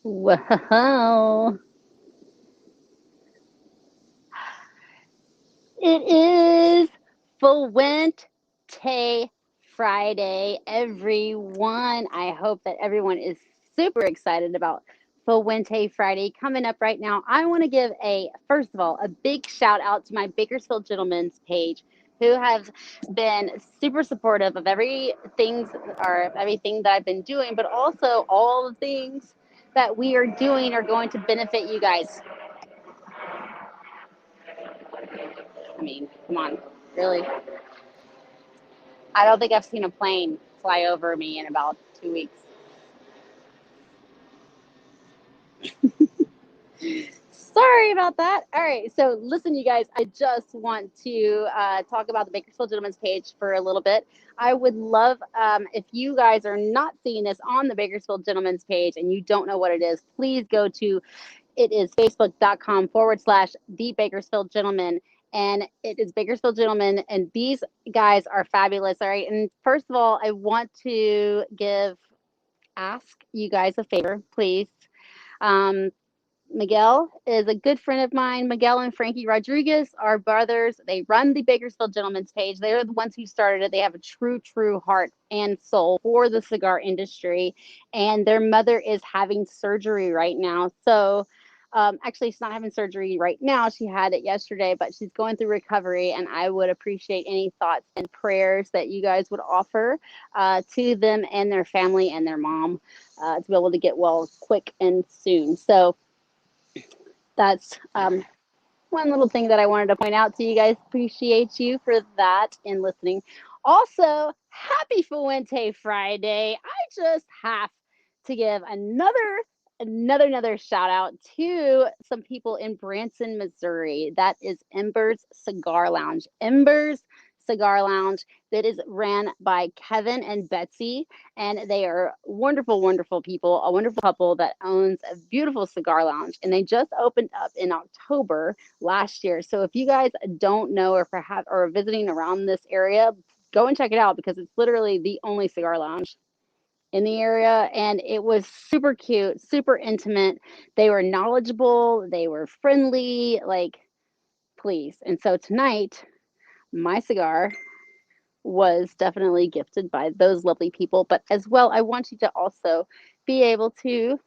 Wow. It is Fuente Friday, everyone. I hope that everyone is super excited about Fuente Friday coming up right now. I want to give first of all, a big shout out to my Bakersfield Gentlemen's page who have been super supportive of everything that I've been doing, but also all the things that we are doing are going to benefit you guys. I mean, come on, really? I don't think I've seen a plane fly over me in about 2 weeks. Sorry about that. All right. So, listen, you guys, I just want to talk about the Bakersfield Gentlemen's page for a little bit. I would love if you guys are not seeing this on the Bakersfield Gentlemen's page and you don't know what it is, please go to it is facebook.com/the Bakersfield Gentlemen. And it is Bakersfield Gentlemen. And these guys are fabulous. All right. And first of all, I want to ask you guys a favor, please. Um, Miguel is a good friend of mine. Miguel and Frankie Rodriguez are brothers. They run the Bakersfield Gentlemen's page. They are the ones who started it. They have a true heart and soul for the cigar industry. And their mother is having surgery right now. So, actually, she's not having surgery right now. She had it yesterday, but she's going through recovery. And I would appreciate any thoughts and prayers that you guys would offer to them and their family and their mom to be able to get well quick and soon. So, that's one little thing that I wanted to point out to you guys. Appreciate you for that and listening. Also, happy Fuente Friday. I just have to give another shout out to some people in Branson, Missouri. That is Embers Cigar Lounge. Embers Cigar Lounge that is ran by Kevin and Betsy, and they are wonderful people, a wonderful couple that owns a beautiful cigar lounge, and they just opened up in October last year. So if you guys don't know or perhaps are visiting around this area, go and check it out because it's literally the only cigar lounge in the area, and it was super cute, super intimate. They were knowledgeable, they were friendly, like please. And so tonight my cigar was definitely gifted by those lovely people. But as well, I want you to also be able to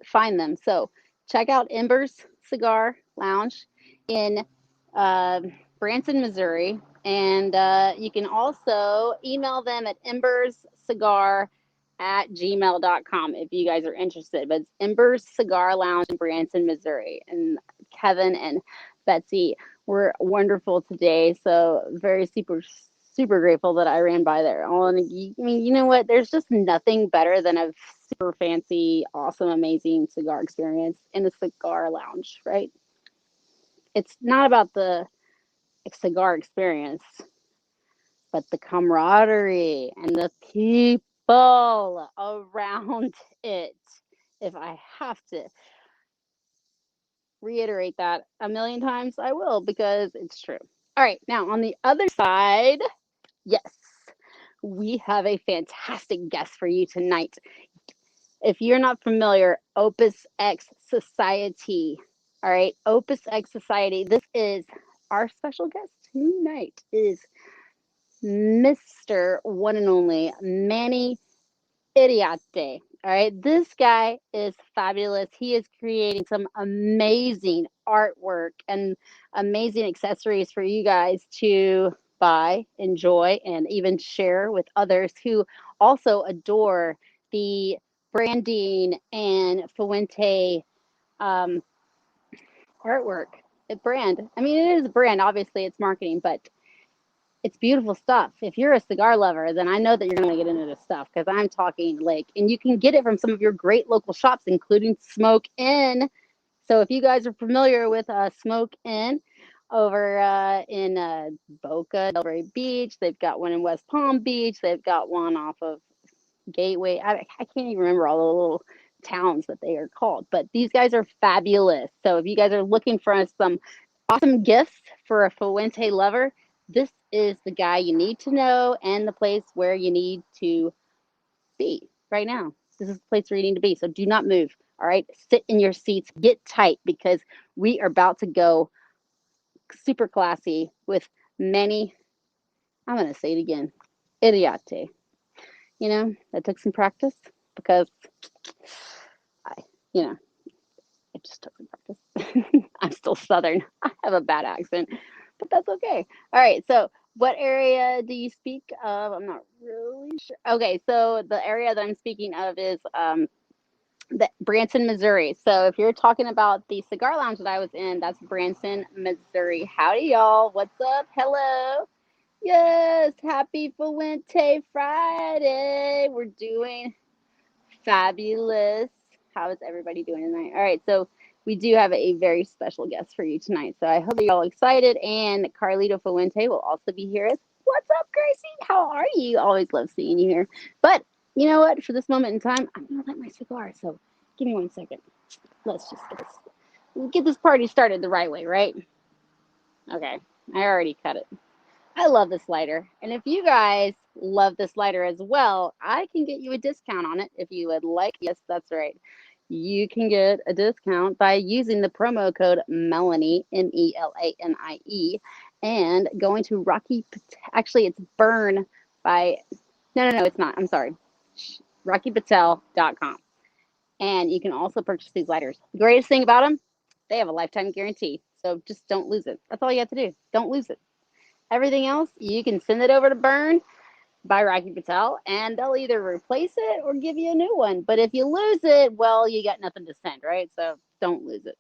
find them. So check out Embers Cigar Lounge in uh, Branson, Missouri. And you can also email them at emberscigar@gmail.com if you guys are interested. But it's Embers Cigar Lounge in Branson, Missouri. And Kevin and Betsy were wonderful today. So very super grateful that I ran by there. I mean, you know what? There's just nothing better than a super fancy, awesome, amazing cigar experience in a cigar lounge, right? It's not about the cigar experience, but the camaraderie and the people around it. If I have to reiterate that a million times, I will because it's true. All right, now on the other side, yes, we have a fantastic guest for you tonight. If you're not familiar, Opus X Society. All right, Opus X Society. This is our special guest tonight is Mr. One and Only Manny Iriarte. All right, this guy is fabulous. He is creating some amazing artwork and amazing accessories for you guys to buy, enjoy, and even share with others who also adore the branding and Fuente um, artwork. A brand. I mean, it is a brand. Obviously, it's marketing, but it's beautiful stuff. If you're a cigar lover, then I know that you're going to get into this stuff because I'm talking like, and you can get it from some of your great local shops, including Smoke Inn. So if you guys are familiar with Smoke Inn over in Boca, Delray Beach, they've got one in West Palm Beach. They've got one off of Gateway. I can't even remember all the little towns that they are called, but these guys are fabulous. So if you guys are looking for some awesome gifts for a Fuente lover, this is the guy you need to know and the place where you need to be right now. This is the place where you need to be. So do not move. All right. Sit in your seats. Get tight because we are about to go super classy with Manny. I'm going to say it again. Iriarte. You know, that took some practice because I, you know, it just took some practice. I'm still Southern. I have a bad accent, but that's okay. All right. So, what area do you speak of? I'm not really sure. Okay. So, the area that I'm speaking of is Branson, Missouri. So, if you're talking about the cigar lounge that I was in, that's Branson, Missouri. Howdy, y'all. What's up? Hello. Yes. Happy Fuente Friday. We're doing fabulous. How is everybody doing tonight? All right, so we do have a very special guest for you tonight. So I hope you're all excited. And Carlito Fuente will also be here. What's up, Gracie? How are you? Always love seeing you here. But you know what? For this moment in time, I'm gonna light my cigar. So give me 1 second. Let's just get this party started the right way, right? Okay, I already cut it. I love this lighter. And if you guys love this lighter as well, I can get you a discount on it if you would like. Yes, that's right. You can get a discount by using the promo code Melanie, Melanie, and going to actually, it's Burn by, no, it's not. I'm sorry. RockyPatel.com. And you can also purchase these lighters. The greatest thing about them, they have a lifetime guarantee. So just don't lose it. That's all you have to do. Don't lose it. Everything else, you can send it over to Burn by Rocky Patel, and they'll either replace it or give you a new one. But if you lose it, well, you got nothing to send, right? So don't lose it.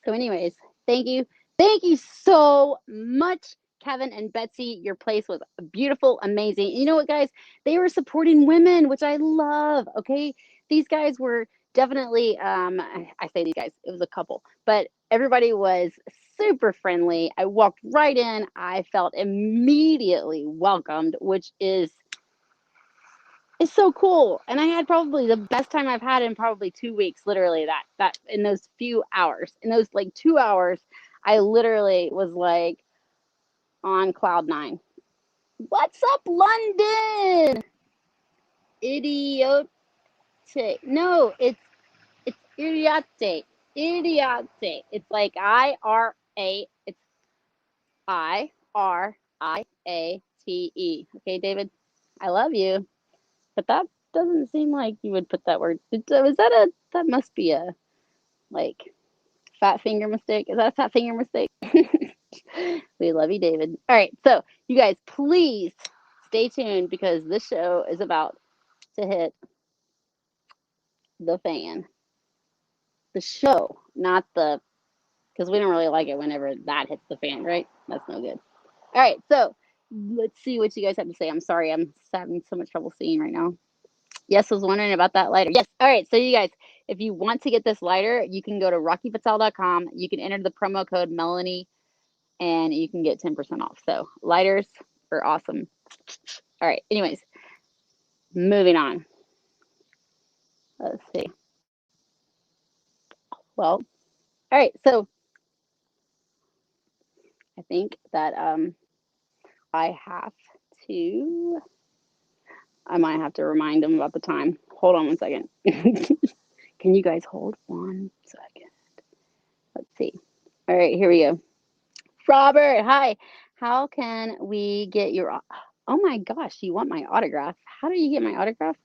So, anyways, thank you. Thank you so much, Kevin and Betsy. Your place was beautiful, amazing. You know what, guys? They were supporting women, which I love. Okay. These guys were definitely, I say these guys, it was a couple, but everybody was super friendly. I walked right in. I felt immediately welcomed, which is it's so cool. And I had probably the best time I've had in probably 2 weeks, literally that in those few hours. In those like 2 hours, I literally was like on cloud nine. What's up, London? Idiote. No, it's Iriarte. Iriarte. It's like IRA. It's IRIATE. Okay, David. I love you. But that doesn't seem like you would put that word. That must be a like fat finger mistake? Is that a fat finger mistake? We love you, David. All right, so you guys, please stay tuned because this show is about to hit the fan. The show, not the, because we don't really like it whenever that hits the fan, right? That's no good. All right, so let's see what you guys have to say. I'm sorry, I'm having so much trouble seeing right now. Yes, I was wondering about that lighter. Yes. All right. So you guys, if you want to get this lighter, you can go to rockypatel.com. You can enter the promo code Melanie and you can get 10% off. So lighters are awesome. All right. Anyways, moving on. Let's see. Well, all right. So I think that I have to, I might have to remind them about the time. Hold on 1 second. Can you guys hold 1 second? Let's see. All right, here we go. Robert, hi. How can we get your? Oh my gosh, you want my autograph? How do you get my autograph?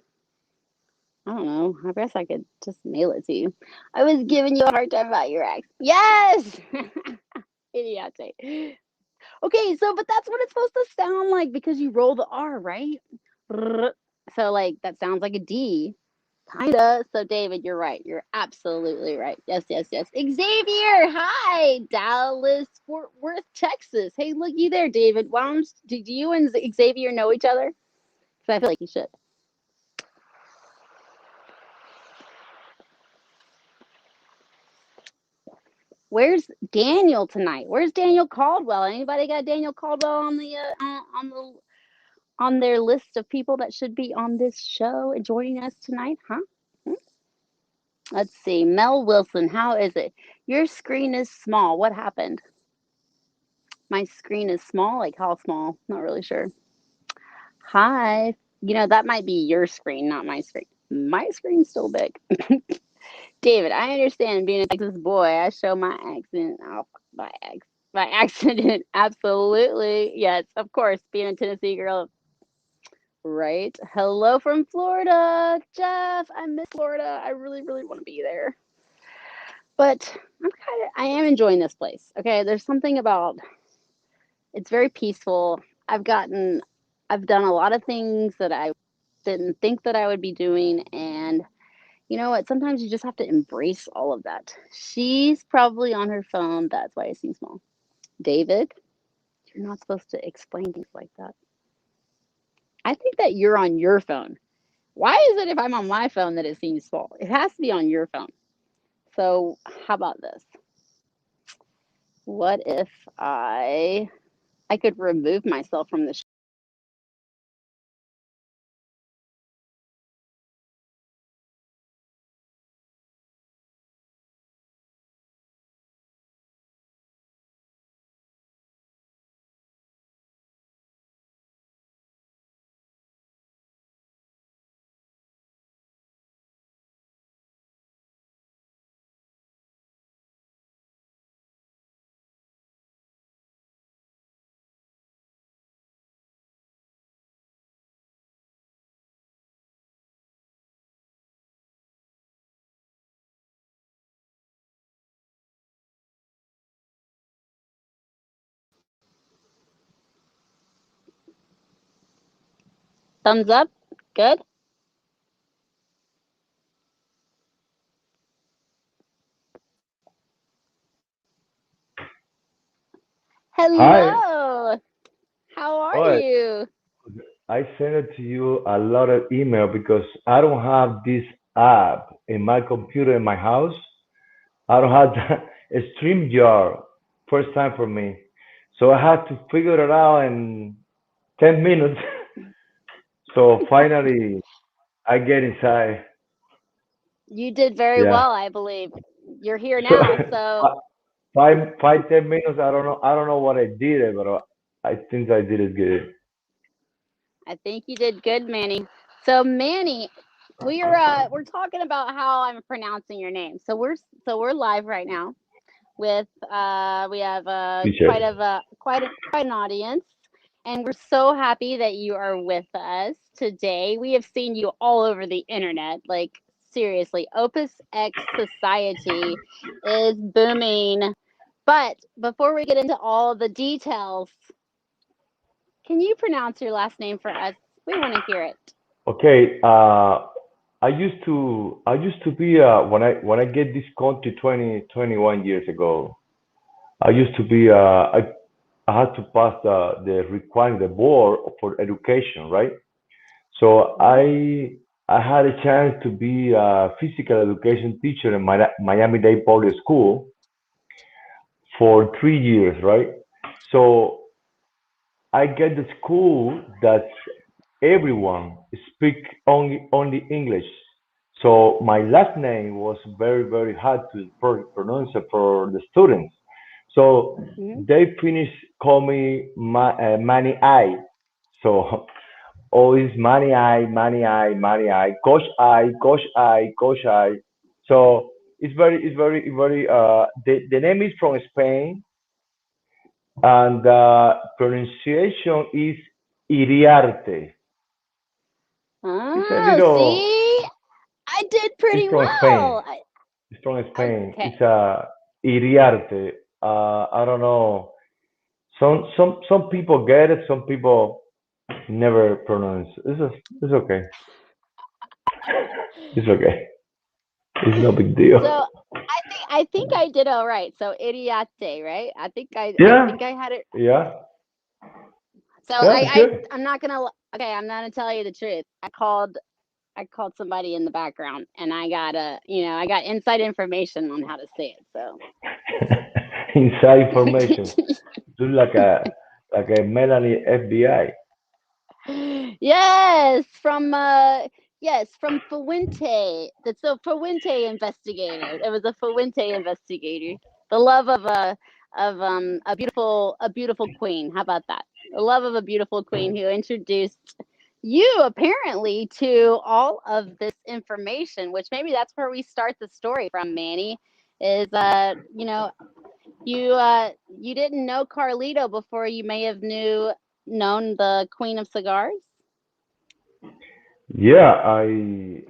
I don't know. I guess I could just mail it to you. I was giving you a hard time about your accent. Yes, Idiote. Okay, so but that's what it's supposed to sound like because you roll the R, right? So like that sounds like a D. Kinda. So, David, you're right. You're absolutely right. Yes. Xavier, hi, Dallas, Fort Worth, Texas. Hey, look you there, David. Why don't do you and Xavier know each other? Because I feel like you should. Where's Daniel tonight? Where's Daniel Caldwell? Anybody got Daniel Caldwell on the on their list of people that should be on this show and joining us tonight? Huh? Hmm? Let's see. Mel Wilson, how is it? Your screen is small. What happened? My screen is small. Like how small? Not really sure. Hi. You know, that might be your screen, not my screen. My screen's still big. David, I understand being a Texas boy. I show my accent off by accident. Absolutely. Yes, of course. Being a Tennessee girl. Right. Hello from Florida. Jeff, I miss Florida. I really, really want to be there. But I am enjoying this place. Okay. There's something about it's very peaceful. I've done a lot of things that I didn't think that I would be doing. And you know what? Sometimes you just have to embrace all of that. She's probably on her phone. That's why it seems small. David, you're not supposed to explain things like that. I think that you're on your phone. Why is it if I'm on my phone that it seems small? It has to be on your phone. So how about this? What if I could remove myself from the thumbs up? Good. Hi. Hello. How are Oh, you? I sent it to you a lot of email because I don't have this app in my computer in my house. I don't have a StreamYard. First time for me. So I had to figure it out in 10 minutes. So finally, I get inside. You did very Yeah. well, I believe. You're here So now, so 10 minutes. I don't know. I don't know what I did, but I think I did it good. I think you did good, Manny. So Manny, we're talking about how I'm pronouncing your name. So we're live right now with we have Teacher. quite an audience, and we're so happy that you are with us today. We have seen you all over the internet, like seriously. Opus X Society is booming. But before we get into all the details, can you pronounce your last name for us? We want to hear it. Okay. I used to be when I get this country 21 years ago. I used to be I had to pass the requirement the board for education, right? So Mhm. I had a chance to be a physical education teacher in Miami-Dade Public School for 3 years, right? So I get the school that everyone speak only English. So my last name was very hard to pronounce for the students. So Mhm. they finished call me Manny I. So always Manny I, Coach I. So it's very the name is from Spain and pronunciation is Iriarte. It's a Oh, little. see, I did It's pretty from Spain. well. It's from Spain. Okay. It's Iriarte. I don't know. Some people get it. Some people never pronounce. It's okay. It's okay. It's no big deal. So I think I did all right. So idiate, right? I Yeah. think I had it. Yeah. So Yeah. It's good. I'm not gonna okay. I'm not gonna tell you the truth. I called somebody in the background, and I got inside information on how to say it. So Inside information. Do like a Melanie FBI. yes, from Fuente. That's a Fuente investigator. It was a Fuente investigator. The love of a beautiful queen. How about that? The love of a beautiful queen who introduced you apparently to all of this information, which maybe that's where we start the story from, Manny, is you didn't know Carlito before you may have known the Queen of Cigars. Yeah, I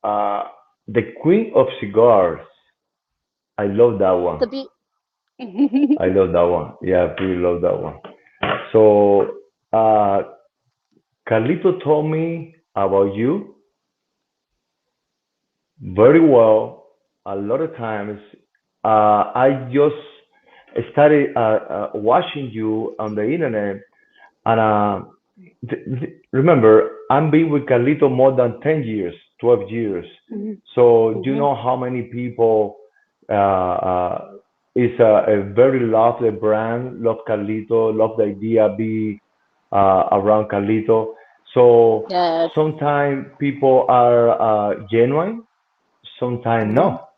uh, the Queen of Cigars. I love that one. The be I love that one. Yeah, I really love that one. So, Carlito told me about you very well. A lot of times, I just started watching you on the internet, and remember, I'm been with Carlito more than 10 years, 12 years. So, you Mhm. know how many people is a very lovely brand, love Carlito, love the idea be around Carlito. So Yes. sometimes people are genuine, sometimes Mhm. no.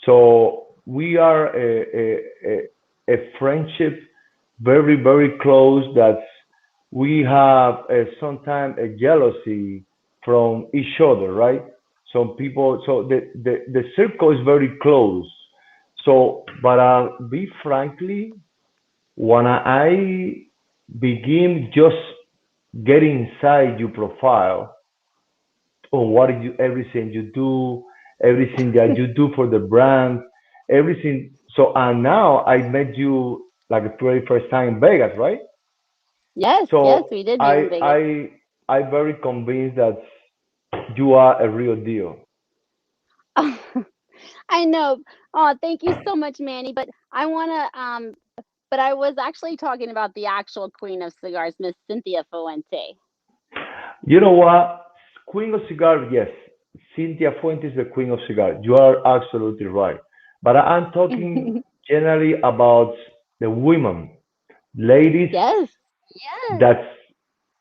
So we are a friendship very, very close that we have sometimes a jealousy from each other, right? Some people, so the circle is very close. So, but be frankly, when I begin just getting inside your profile, on what you everything you do, everything that you do for the brand, everything. So and now I met you like the very first time in Vegas, right? Yes, yes, So we did meet in I Vegas. I I very convinced that you are a real deal. I know. Oh, thank you so much, Manny. But I want to, but I was actually talking about the actual Queen of Cigars, Miss Cynthia Fuente. You know what? Queen of Cigar, yes. Cynthia Fuente is the Queen of Cigar. You are absolutely right. But I'm talking generally about the women, ladies Yes, yes. that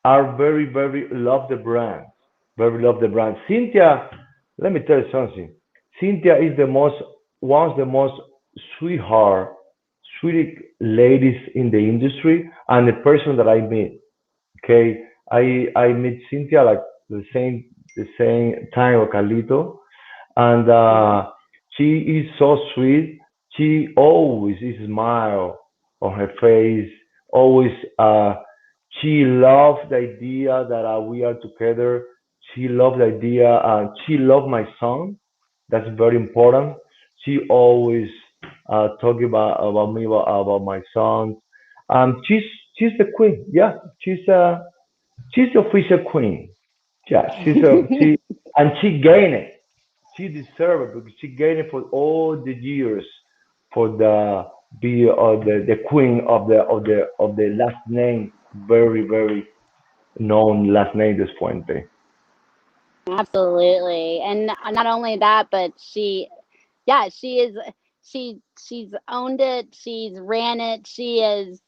are very, very love the brand. Very love the brand. Cynthia, let me tell you something. Cynthia is the most, one of the most sweetheart, sweet ladies in the industry and the person that I meet. Okay, I meet Cynthia like the same time of Carlito, and Mhm. she is so sweet. She always is smile on her face. Always, she loves the idea that we are together. She loves the idea. She loves my son. That's very important. She always talk about me about my son. She's the queen. Yeah, she's the official queen. Yeah, and she gained it. She deserved it because she gained it for all the years for the be the queen of the last name, very very known last name, this Fuente. Absolutely. And not only that, but yeah, she's owned it, she's ran it, she has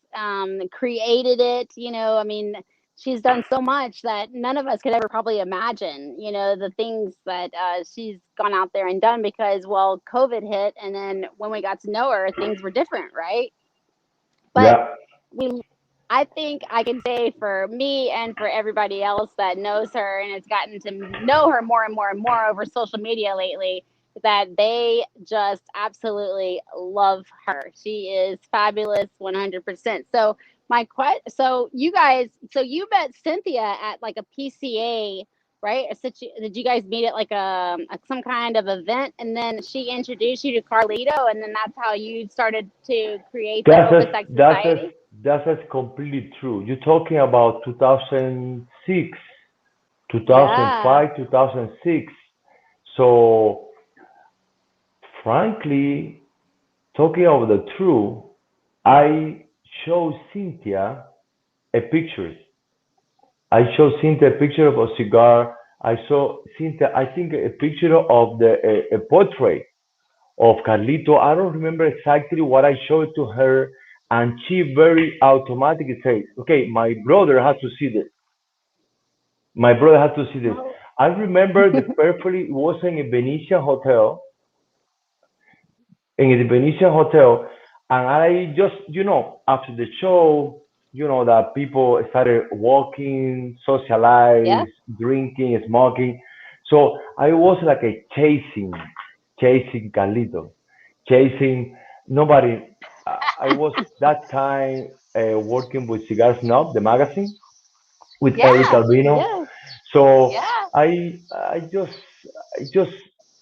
created it, I mean, she's done so much that none of us could ever probably imagine, the things that she's gone out there and done because, well, COVID hit, and then when we got to know her, things were different, right? But Yeah, we I think I can say for me and for everybody else that knows her and has gotten to know her more and more and more over social media lately, that they just absolutely love her. She is fabulous 100%. So so you guys, so you met Cynthia at like a PCA, right? Did you guys meet at like some kind of event, and then she introduced you to Carlito, and then that's how you started to create the that's as Oversight that's as Society? that's as completely true. You're talking about 2006, Yeah. 2005, 2006. So frankly, talking of the truth, I showed Cynthia a picture. I showed Cynthia a picture of a cigar. I saw Cynthia, I think, a picture of a portrait of Carlito. I don't remember exactly what I showed to her, and she very automatically said, "Okay, my brother has to see this. My brother has to see this." Oh. I remember the perfectly. It was in a Venetian hotel, and after the show, that people started walking, Yeah. socialize, drinking, smoking. So I was like a chasing Carlito, chasing nobody. I was that time working with Cigars Snob, the magazine, with Eric Yeah. Albino. Yeah. So I just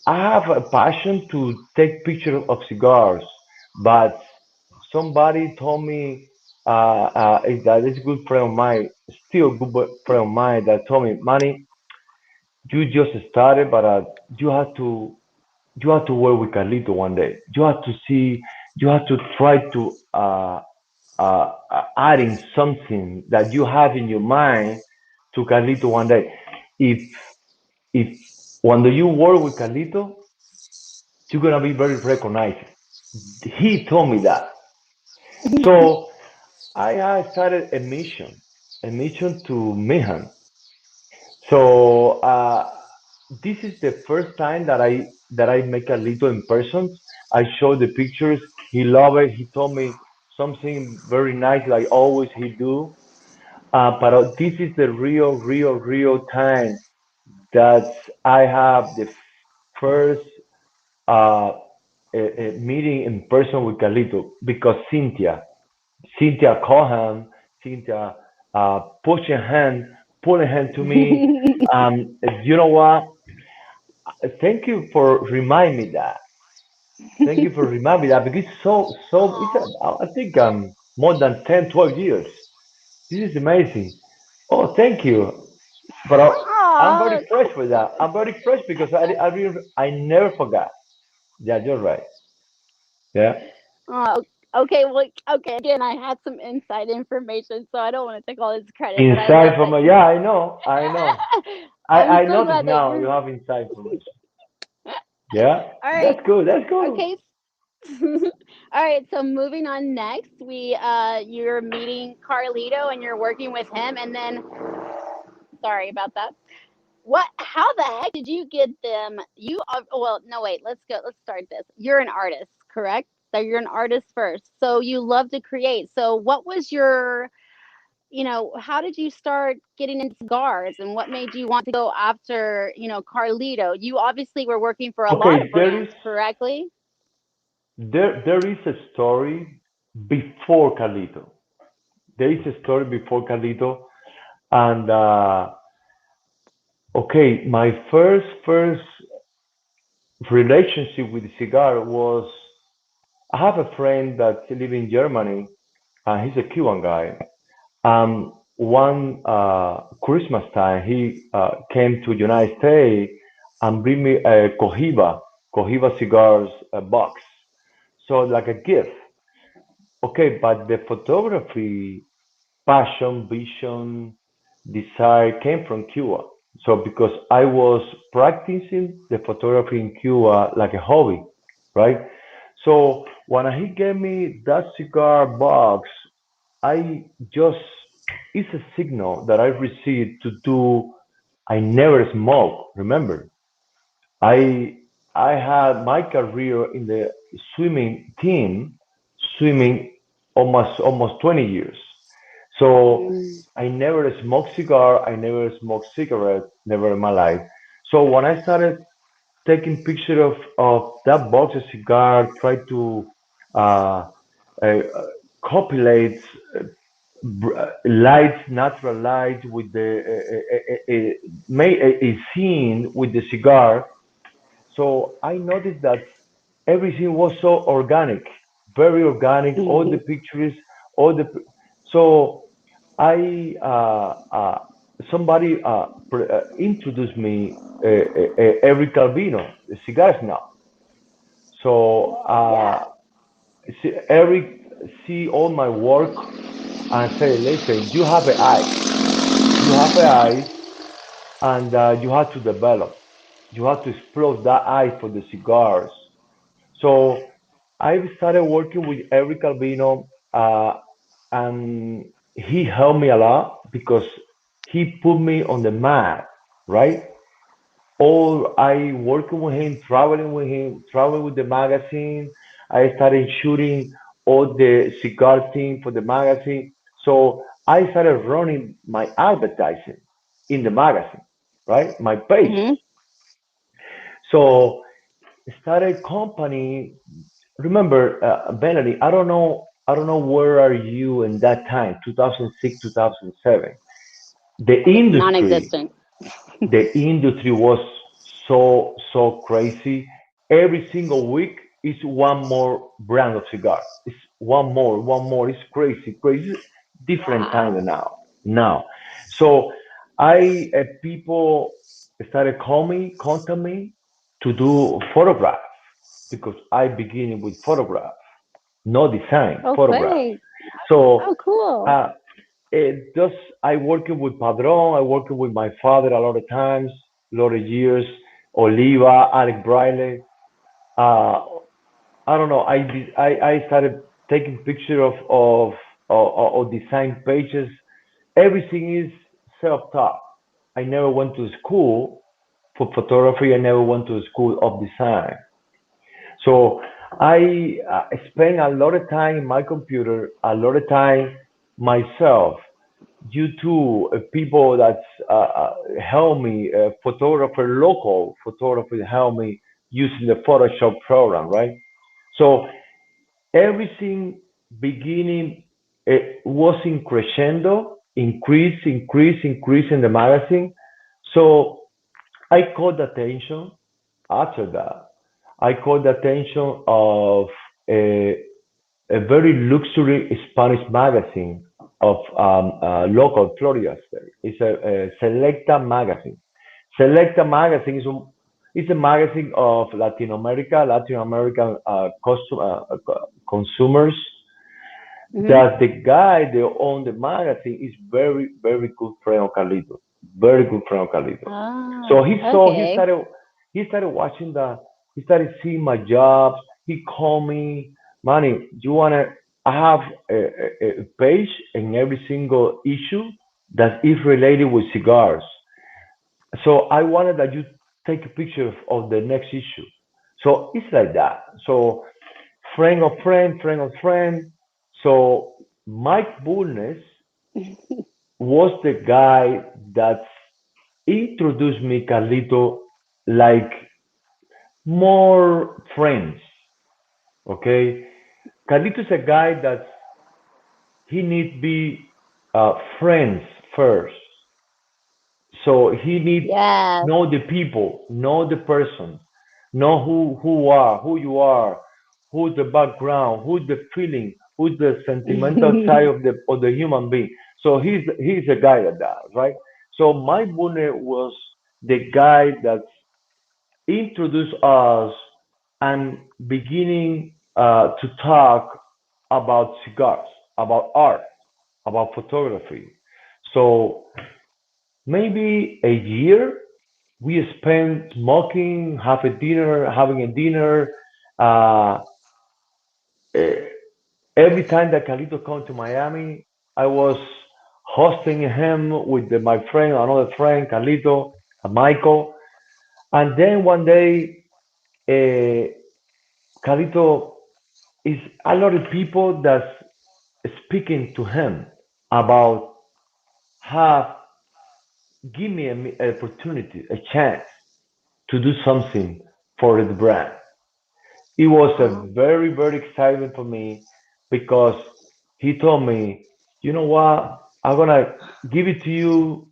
I have a passion to take pictures of cigars, but somebody told me that is a good friend of mine, still friend of mine, that told me, Manny, you just started, but you have to you have to work with Carlito one day. You have to see, you have to try to adding something that you have in your mind to Carlito one day. If if when you work with Carlito, you're gonna be very recognized. He told me that. So I started a mission to Mehan. So this is the first time that I make Carlito in person. I show the pictures. He loved it. He told me something very nice, like always he do. But this is the real time that I have the first uh, meeting in person with Carlito because Cynthia called him, Cynthia pull a hand to me. You know what? Thank you for reminding me that. Thank you for reminding me that because it's Aw. I think more than 10, 12 years. This is amazing. Oh, thank you. But I'm very Aw. fresh for that. I'm very fresh because I never forgot. Yeah, you're right. Yeah. Oh, okay. Well, okay. Again, I had some inside information, so I don't want to take all this credit, but I Inside love from that a, you. yeah, I know. I know. I'm I so notice glad that now you you're. have inside information. Yeah. All right. That's good. That's good. Okay. All right. So moving on next, you're meeting Carlito and you're working with him, and then sorry about that. What? How the heck did you get them? You are, well, no, wait. Let's go. Let's start this. You're an artist, correct? So you're an artist first. So you love to create. So what was your, how did you start getting into cigars, and what made you want to go after, Carlito? You obviously were working for a lot of Okay, brands, correctly? there is a story before Carlito. There is a story before Carlito, and okay, my first relationship with cigar was I have a friend that lives in Germany, and he's a Cuban guy. One Christmas time, he came to United States and bring me a Cohiba cigars box. So like a gift. Okay, but the photography passion, vision, desire came from Cuba. So because I was practicing the photography in Cuba like a hobby, right? So when he gave me that cigar box, I just it's a signal that I received to do. I never smoke. Remember, I I had my career in the swimming team, swimming almost 20 years. So Mm. I never smoked cigar. I never smoked cigarette. Never in my life. So when I started taking picture of that box of cigar, try to uh, uh, copulate lights, natural light with the made a scene with the cigar. So I noticed that everything was so organic, very organic. All the pictures, all the so I somebody introduced me Eric Calvino, the cigars now. So Yeah. Eric see all my work and say, listen, you have an eye, you have an eye, and you have to develop, you have to explore that eye for the cigars. So I started working with Eric Albino, and he helped me a lot because he put me on the map, right? All I working with him, traveling with the magazine. I started shooting all the cigar thing for the magazine. So I started running my advertising in the magazine, right? My page. Hmm. So started company. Remember, Melanie, I don't know where are you in that time, 2006, 2007. The industry, Non-existent. the industry was so crazy. Every single week is one more brand of cigar. It's one more. It's crazy, crazy. Different time Wow. than now. So I people started contact me to do photograph because I beginning with photograph, no design, photograph. Okay. So Oh, cool. uh, it just I working with Padron, I working with my father a lot of times, a lot of years. Oliva, Alec Briley. Uh, I don't know. I started taking picture of design pages. Everything is self-taught. I never went to school for photography. I never went to school of design. So I spend a lot of time in my computer, a lot of time myself due to people that help me, photographer, local photographer help me using the Photoshop program, right? So everything beginning it was in crescendo, increase in the magazine. So I caught the attention after that. I caught the attention of a, a very luxury Spanish magazine of local Florida state. It's a Selecta magazine. Selecta magazine is a magazine of Latin American consumers Hmm. that the guy that owned the magazine is very good friend of Carlito, very good friend of Carlito. So Oh, okay. he started watching he started seeing my jobs. He called me, Manny, do you wanna? I have a page in every single issue that is related with cigars. So I wanted that you take a picture of the next issue. So it's like that. So friend of friend, friend of friend. So Mike Bullness was the guy that introduced me Carlito like more friends. Okay, Carlito is a guy that he need be friends first. So he need Yes. know the people, know the person, know who you are, who's the background, who's the feeling, who's the sentimental side of the human being. So he's a guy like that, right? So Mike Boone was the guy that introduced us and beginning to talk about cigars, about art, about photography. So maybe a year we spent smoking, having a dinner. Uh, eh, every time that Carlito come to Miami, I was hosting him with my friend, another friend, Carlito, Michael. And then one day, uh, Carlito is a lot of people that's speaking to him about have give me an opportunity, a chance to do something for the brand. It was a Oh. very exciting for me because he told me, you know what, I'm gonna give it to you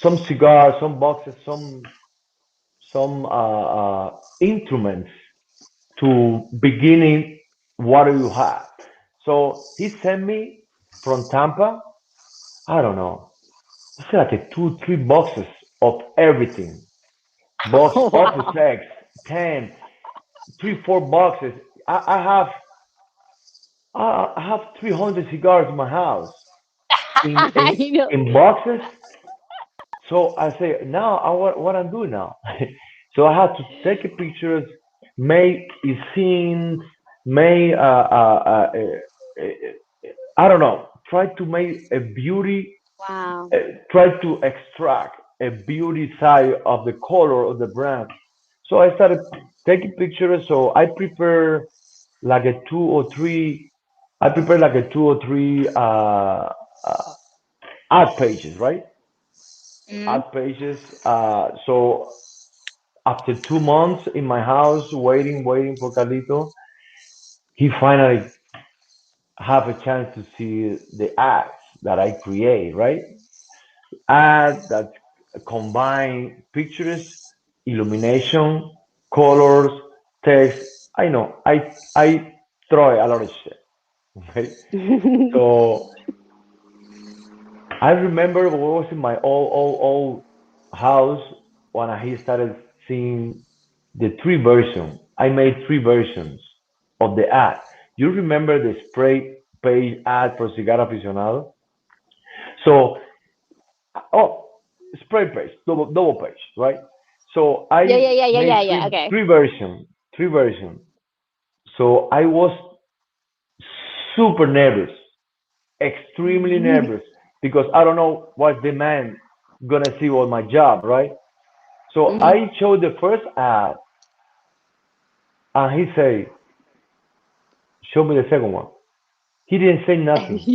some cigars, some boxes, some instruments to beginning what do you have. So he sent me from Tampa, I don't know, it's like a two, three boxes of everything. Box Oh, Opus wow. X, 10, three, four boxes. I have I have 300 cigars in my house in in, You know. in boxes. So I say now what I'm doing now. So I had to take a pictures, make a scenes, make I don't know, try to make a beauty, Wow. uh, try to extract a beauty side of the color of the brand. So I started taking pictures. So I prepare like a two or three. I prepare like a two or three uh, ad pages, right? Mm-hmm. Ad pages. So after 2 months in my house, waiting for Carlito, he finally have a chance to see the ads that I create, right? Ad that combine pictures, illumination, colors, text. I know. I throw a lot of shit. Right? So I remember when I was in my old house when I started seeing the three version. I made three versions of the ad. You remember the spray page ad for Cigar Aficionado? So, oh, spray page, double page, right? So Yeah, I yeah, yeah, yeah, made yeah, yeah. Okay. three version. So I was super nervous, extremely nervous, because I don't know what the man gonna see on my job, right? So Mm-hmm. I showed the first ad, and he say, "Show me the second one." He didn't say nothing,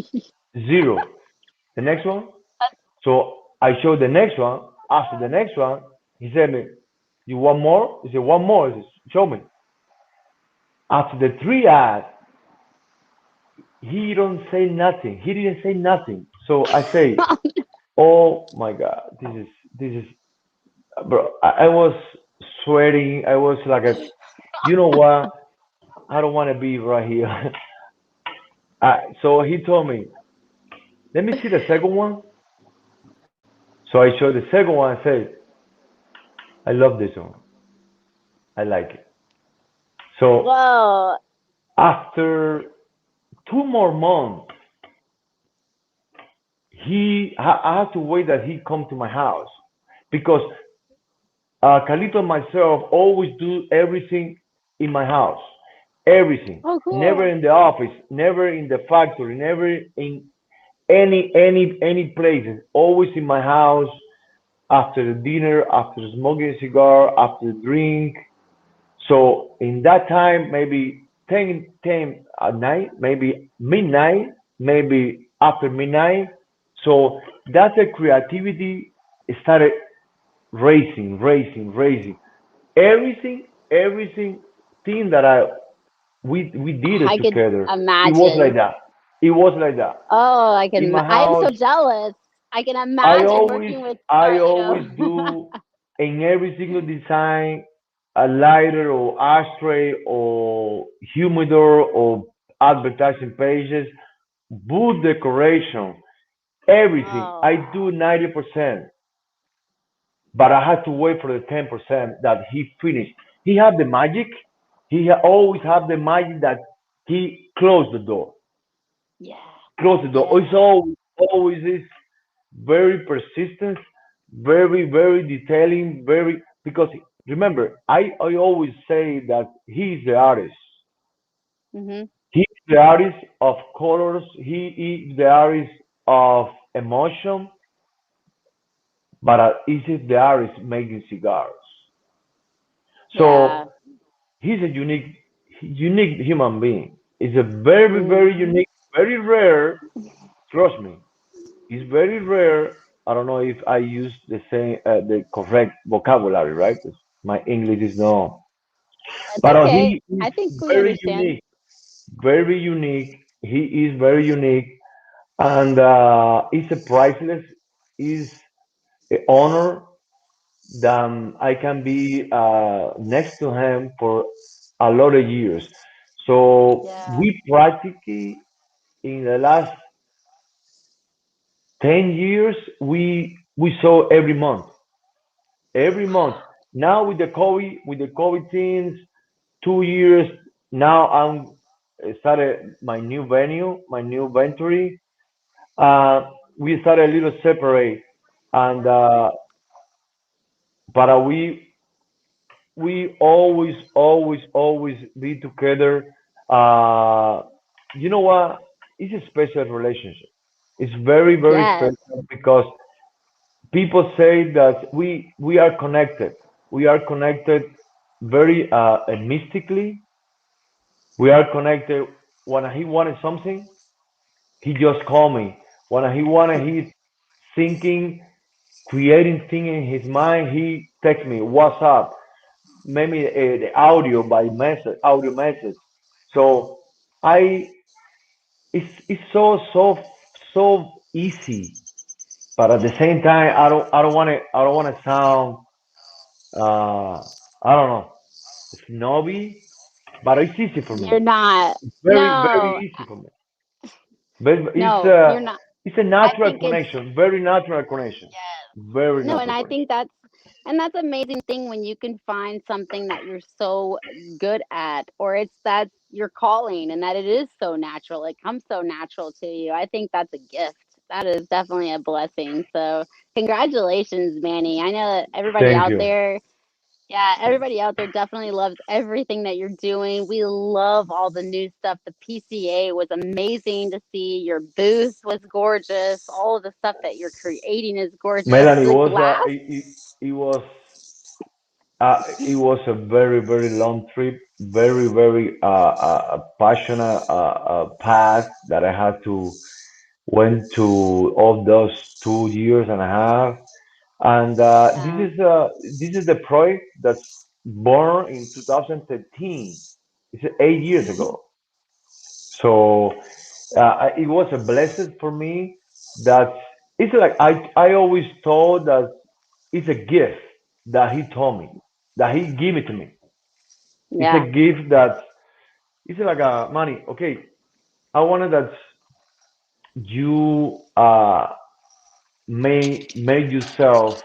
zero. The next one. So I showed the next one. After the next one, he said me, "You want more?" He said, "One more." He said, "Show me." After the three ads, he don't say nothing. He didn't say nothing. So I say, "Oh my God, this is bro." I was sweating. I was like a, you know what? I don't want to be right here. So he told me, "Let me see the second one." So I showed the second one. I said, "I love this one. I like it." So Whoa. after 2 more months, I had to wait that he come to my house because Carlito and myself always do everything in my house, everything. Oh, Never cool. in the office, never in the factory, never in any places. Always in my house after the dinner, after smoking a cigar, after the drink. So in that time, maybe 10 at night, maybe midnight, maybe after midnight. So that's the creativity started racing. Everything thing that we did it I could together. It was like imagine. that. It was like that. Oh, I In can. my I am house, so jealous. I can I imagine always working with I always Carlito. do in every single design a lighter or ashtray or humidor or advertising pages, booth decoration, everything. Oh, I do 90%, but I had to wait for the 10% that he finished. He had the magic. Always have the magic that he closed the door. yeah, Closed the door. It's yeah. always is very persistent, very detailing, very because remember, I always say that he's the artist. Mhm. He's the artist of colors. He is the artist of emotion, but he's the artist making cigars. Yeah. So he's a unique human being. He's a very Mhm. unique, very rare. Trust me, it's very rare. I don't know if I use the correct vocabulary, right? 'Cause my English is no, It's but okay. he is I think we very understand. unique, very unique. He is very unique, and it's a priceless. Is an honor that I can be next to him for a lot of years. So Yeah. we practically in the last 10 years we saw every month. Now with the COVID things, 2 years. Now I'm started my new venue, my new venture. We started a little separate, and but we always be together. Uh, you know what? It's a special relationship. It's very Yes. special because people say that we are connected. We are connected very mystically. We are connected. When he wanted something, he just called me. He's thinking, creating thing in his mind, he texts me, "What's up?" Maybe the audio by message, audio message. So I, it's so easy, but at the same time, I don't want to sound, I don't know, snobby, but it's easy for me. You're not. It's very No, easy for me. But no, you're not. it's a I natural think it's connection, very natural connection, very no, and natural I connection. think that's amazing thing when you can find something that you're so good at, or it's that your calling, and that it is so natural. It comes so natural to you. I think that's a gift. That is definitely a blessing. So congratulations, Manny. I know that everybody Thank out you, there, yeah, everybody out there definitely loves everything that you're doing. We love all the new stuff. The PCA was amazing to see. Your booth was gorgeous. All of the stuff that you're creating is gorgeous. Melanie. The glass. It was a very long trip, very passionate path that I had to went to all those 2 years and a half. And Yeah. this is the project that's born in 2013. It's 8 years ago. So it was a blessing for me. That it's like I always thought that it's a gift that he told me, that he gave it to me. It's a Yeah. gift that it's like a money. Okay, I wanted that you may make yourself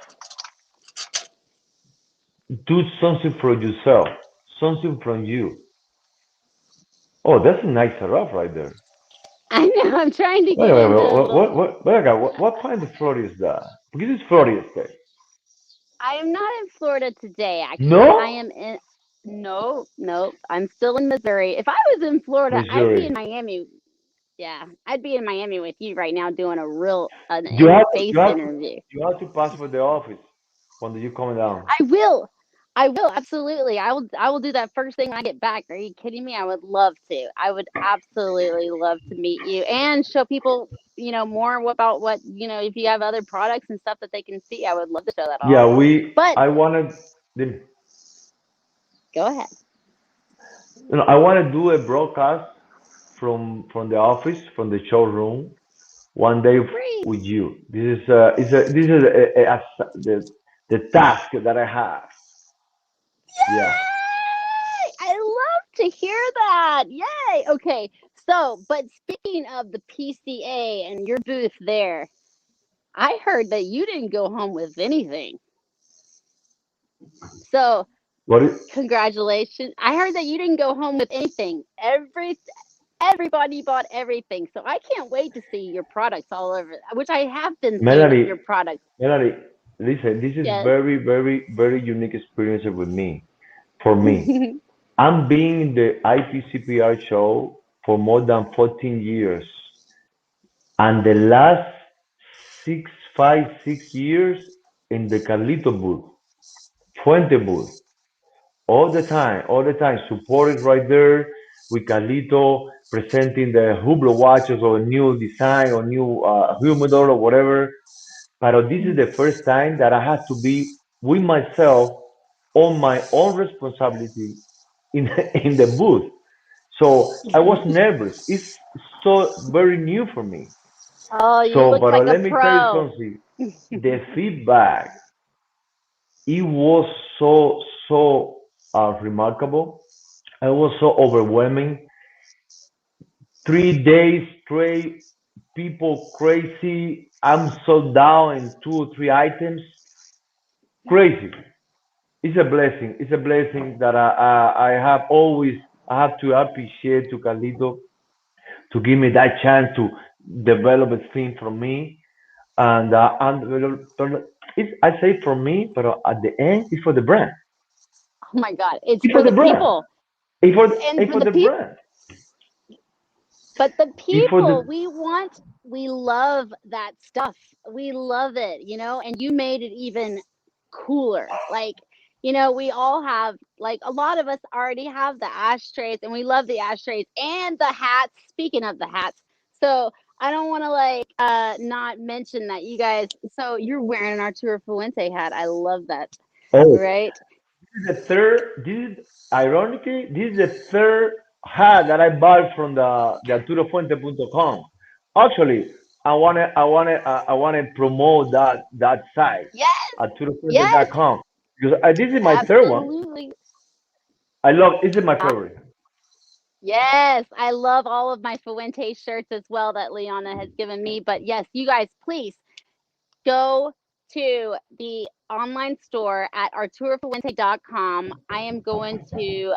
do something for yourself, something from you. Oh, that's a nice setup right there. I know. I'm trying to Wait, get wait, into wait, a little. what part of Florida is that? Because it's Florida State. I am not in Florida today, actually. I No? am in. No, no. I'm still in Missouri. If I was in Florida, I'd be Missouri. in Miami. Yeah, I'd be in Miami with you right now doing a real an You in have to, face interview. you have to pass for the office when you come down. I will. I will absolutely. I will do that first thing when I get back. Are you kidding me? I would love to. I would absolutely love to meet you and show people, more about what, if you have other products and stuff that they can see. I would love to show that Yeah, off. But I wanted, go ahead. I want to do a broadcast from the office, from the showroom, one day Great. with you. This is the task that I have. Yeah. Yay! I love to hear that. Yay. Okay. So, but speaking of the PCA and your booth there, I heard that you didn't go home with anything. So, What is, congratulations. I heard that you didn't go home with anything. Everybody bought everything. So, I can't wait to see your products all over, which I have been seeing Melanie, your products. Melanie, listen, this is Yes. very unique experience with me, for me. I'm being in the IPCPR show for more than 14 years. And the last 6 years in the Carlito booth, Fuente booth, all the time, supported right there with Carlito presenting the Hublot watches or new design or new humidor or whatever. But this is the first time that I had to be with myself on my own responsibility in in the booth. So I was nervous. It's so very new for me. Oh, you So, look but like a let me tell you pro. something. The feedback, it was so remarkable. It was so overwhelming. 3 days straight, people crazy. I'm sold down in 2 or 3 items. Crazy. It's a blessing. It's a blessing that I have always. I have to appreciate to Carlito to give me that chance to develop a thing from me. And it's, I say for me, but at the end, it's for the brand. Oh my God. It's It's for for the the brand. people. And It's for for the the people. brand. But the It's for people, the we love that stuff. We love it, and you made it even cooler. Like, we all have, like, a lot of us already have the ashtrays and we love the ashtrays and the hats. Speaking of the hats, so I don't want to not mention that you guys. So you're wearing an Arturo Fuente hat. I love that. Oh, Right? is the third. This is ironically, this is the third hat that I bought from the ArturoFuente.com. Actually, I wanna promote that site, Yes. Yes. ArturoFuente.com, because this is my third one. Absolutely. I love. This is my favorite. Yes, I love all of my Fuente shirts as well that Liana has given me. But yes, you guys, please go to the online store at arturofuente.com. I am going to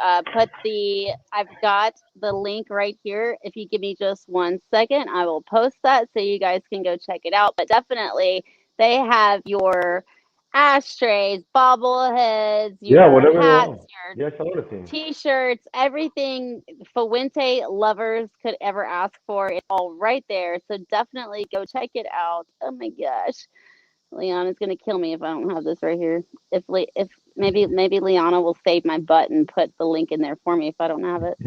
I've got the link right here. If you give me just 1 second, I will post that so you guys can go check it out. But definitely, they have your ashtrays, bobbleheads, Yeah, your whatever you hats, want. your Yes, a lot of things. t-shirts, everything Fuente lovers could ever ask for. It's all right there. So definitely go check it out. Oh my gosh. Liana's gonna kill me if I don't have this right here. If maybe Liana will save my butt and put the link in there for me if I don't have it.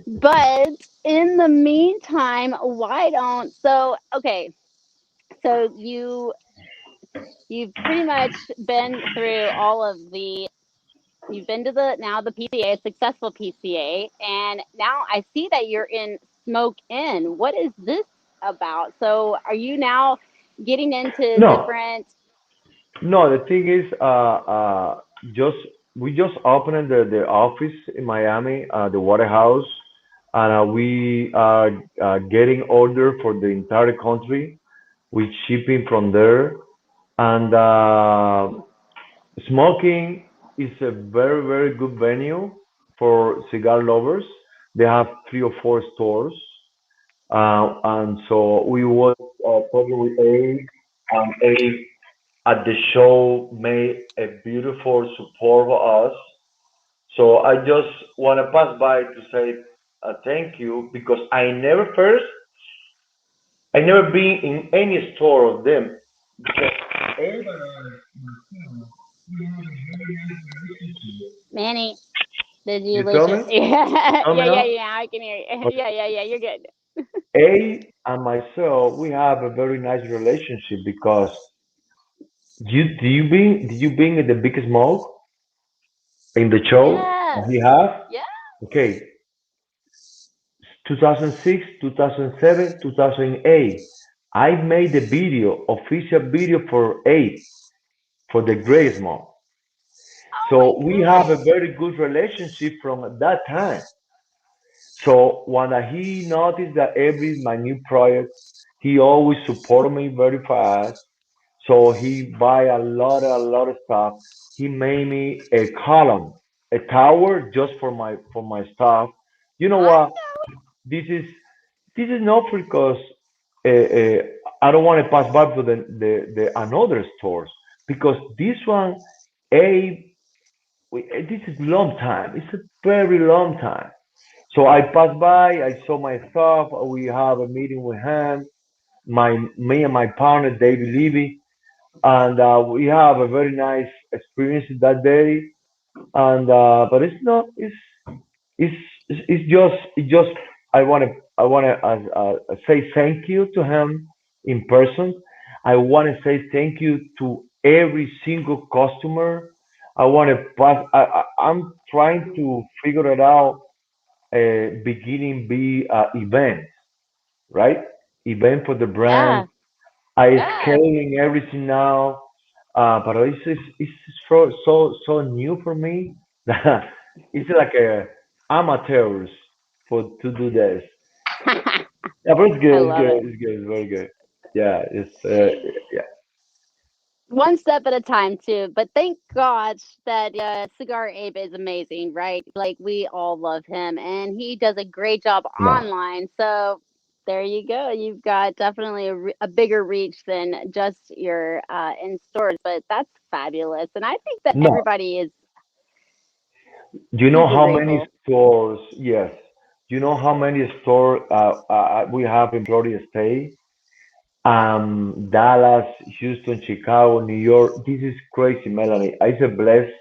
But in the meantime, why don't so okay, so you've pretty much been through all of the you've been to the PCA, a successful PCA, and now I see that you're in Smoke Inn. What is this about? So are you now getting into No, different no. The thing is, just we just opened the office in Miami, the Waterhouse, and we are getting order for the entire country with shipping from there. And smoking is a very, very good venue for cigar lovers. They have 3 or 4 stores. And so we was talking with A, and A at the show made a beautiful support for us. So I just want to pass by to say thank you because I never been in any store of them because everybody Manny? Did you you lose tell it? me? You Yeah, tell me now? yeah. I can hear you. Okay. Yeah. You're good. A and myself, we have a very nice relationship because did you been at the biggest smoke in the show that Yes. he have? Yeah. Okay, 2006, 2007, 2008. I made the video, official video for 8 for the Great Smoke. Oh my So we have a goodness. very good relationship from that time. So when he noticed that every my new project, he always supported me very fast. So he buy a lot of stuff. He made me a column, a tower just for my stuff. You know I what? This is this is not because uh, uh, I don't want to pass by to the another stores because this one, a this is long time. It's a very long time. So I passed by, I saw my stuff. We have a meeting with him, me and my partner David Levy, and we have a very nice experience that day. And but it's not, it's it's just I want to say thank you to him in person. I want to say thank you to every single customer. I want to pass. I'm trying to figure it out beginning be events, right? Event for the brand. yeah. I Yeah. scaling everything now, but it's so new for me that it's like a amateurs for to do this. Yeah, but it's I good. It's love good. it. It's good. It's very good. Yeah, it's yeah. One step at a time too. But thank God that Cigar Abe is amazing, right? Like we all love him, and he does a great job No, online. So there you go. You've got definitely a bigger reach than just your in stores, but that's fabulous. And I think that no. everybody is Do you know super how many grateful. stores? Yes. Do you know how many stores we have in Florida State? Dallas, Houston, Chicago, New York. This is crazy, Melanie. It's a blessed.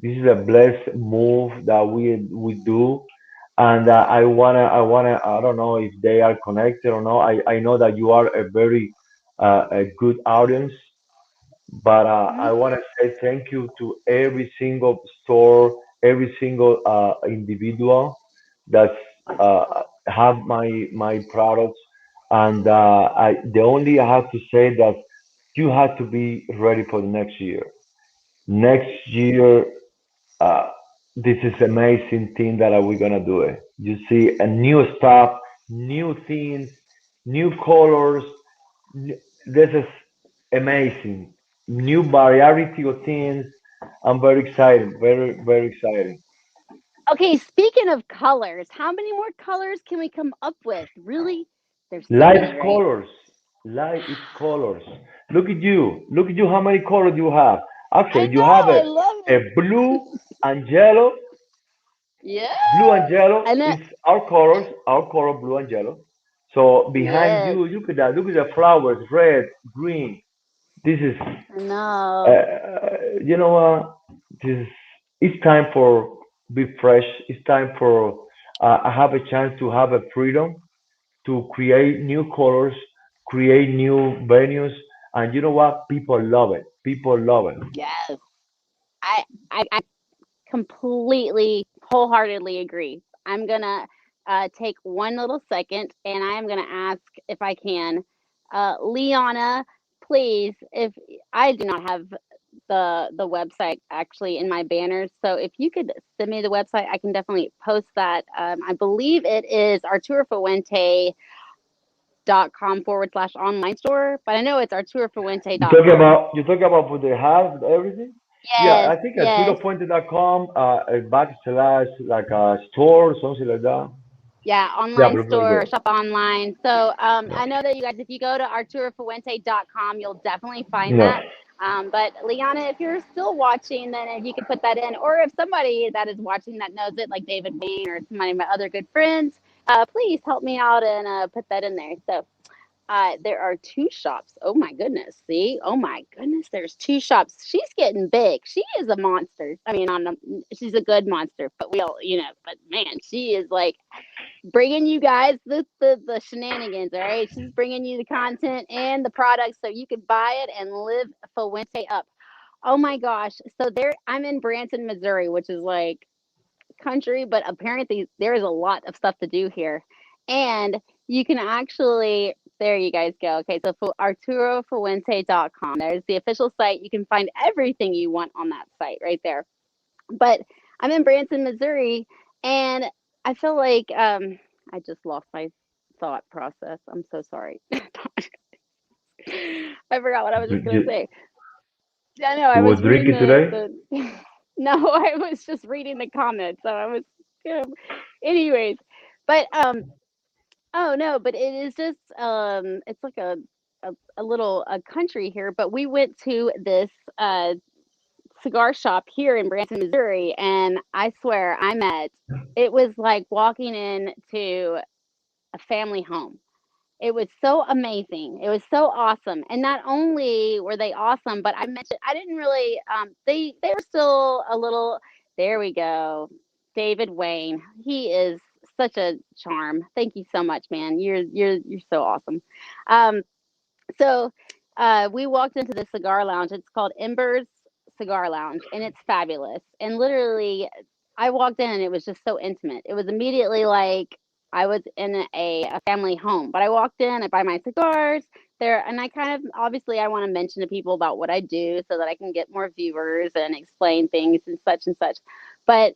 This is a blessed move that we do. and I don't know if they are connected or not. I know that you are a very a good audience, but I want to say thank you to every single store, every single individual that's have my products, and the only I have to say that you have to be ready for the next year. Next year, uh, this is amazing thing that we're gonna do it. You see a new stuff, new things, new colors. This is amazing. New variety of things. I'm very excited. Very excited. Okay, speaking of colors, how many more colors can we come up with? Really? There's so Light many, right? colors. Light is colors. Look at you. Look at you. How many colors you have? I Actually, you have know, I love a it. blue and yellow. Yeah. Blue and yellow And then is our colors. Our color, blue and yellow. So behind yes, you, look at that. Look at the flowers, red, green. This is, I know. you know what? This is, it's time for be fresh. It's time for I have a chance to have a freedom to create new colors, create new venues, and you know what? People love it. People love it. Yes. I completely, wholeheartedly agree. I'm gonna take one little second, and I am gonna ask if I can, Liana, please. If I do not have the website actually in my banners, so if you could send me the website, I can definitely post that. I believe it is arturofuente.com/online store, but I know it's arturofuente.com. You talking about what they have everything? Yeah, Yes, I think at yes. tulofuente.com, backslash like a store, something like that. Yeah, Yeah, online but very store, good. shop online. So I know that you guys, if you go to arturofuente.com, you'll definitely find Yeah. that. But Liana, if you're still watching, then if you could put that in, or if somebody that is watching that knows it, like David Wayne or some of my other good friends, please help me out and put that in there. So there are two shops. Oh my goodness. See? Oh my goodness. There's two shops. She's getting big. She is a monster. I mean, she's a good monster, but we all, but man, she is like bringing you guys the shenanigans. All right, she's bringing you the content and the products so you can buy it and live Fuente up. Oh my gosh! So I'm in Branson, Missouri, which is like country, but apparently there is a lot of stuff to do here, and you can actually. There you guys go. Okay, so for arturofuente.com, there's the official site. You can find everything you want on that site right there. But I'm in Branson, Missouri, and I feel like I just lost my thought process. I'm so sorry. I forgot what I was just gonna You, say. Yeah, no, I you was was reading drinking today? the no, I was just reading the comments. So I was, anyways. But oh no, but it is just it's like a little a country here. But we went to this cigar shop here in Branson, Missouri, and I swear I met. It was like walking into a family home. It was so amazing. It was so awesome. And not only were they awesome, but I didn't really they were still a little there we go. David Wayne. He is such a charm. Thank you so much, man. You're so awesome. Um so we walked into the cigar lounge. It's called Embers Cigar Lounge, and it's fabulous. And literally, I walked in, and it was just so intimate. It was immediately like I was in a family home. But I walked in, I buy my cigars there, and I kind of obviously I want to mention to people about what I do so that I can get more viewers and explain things and such and such. But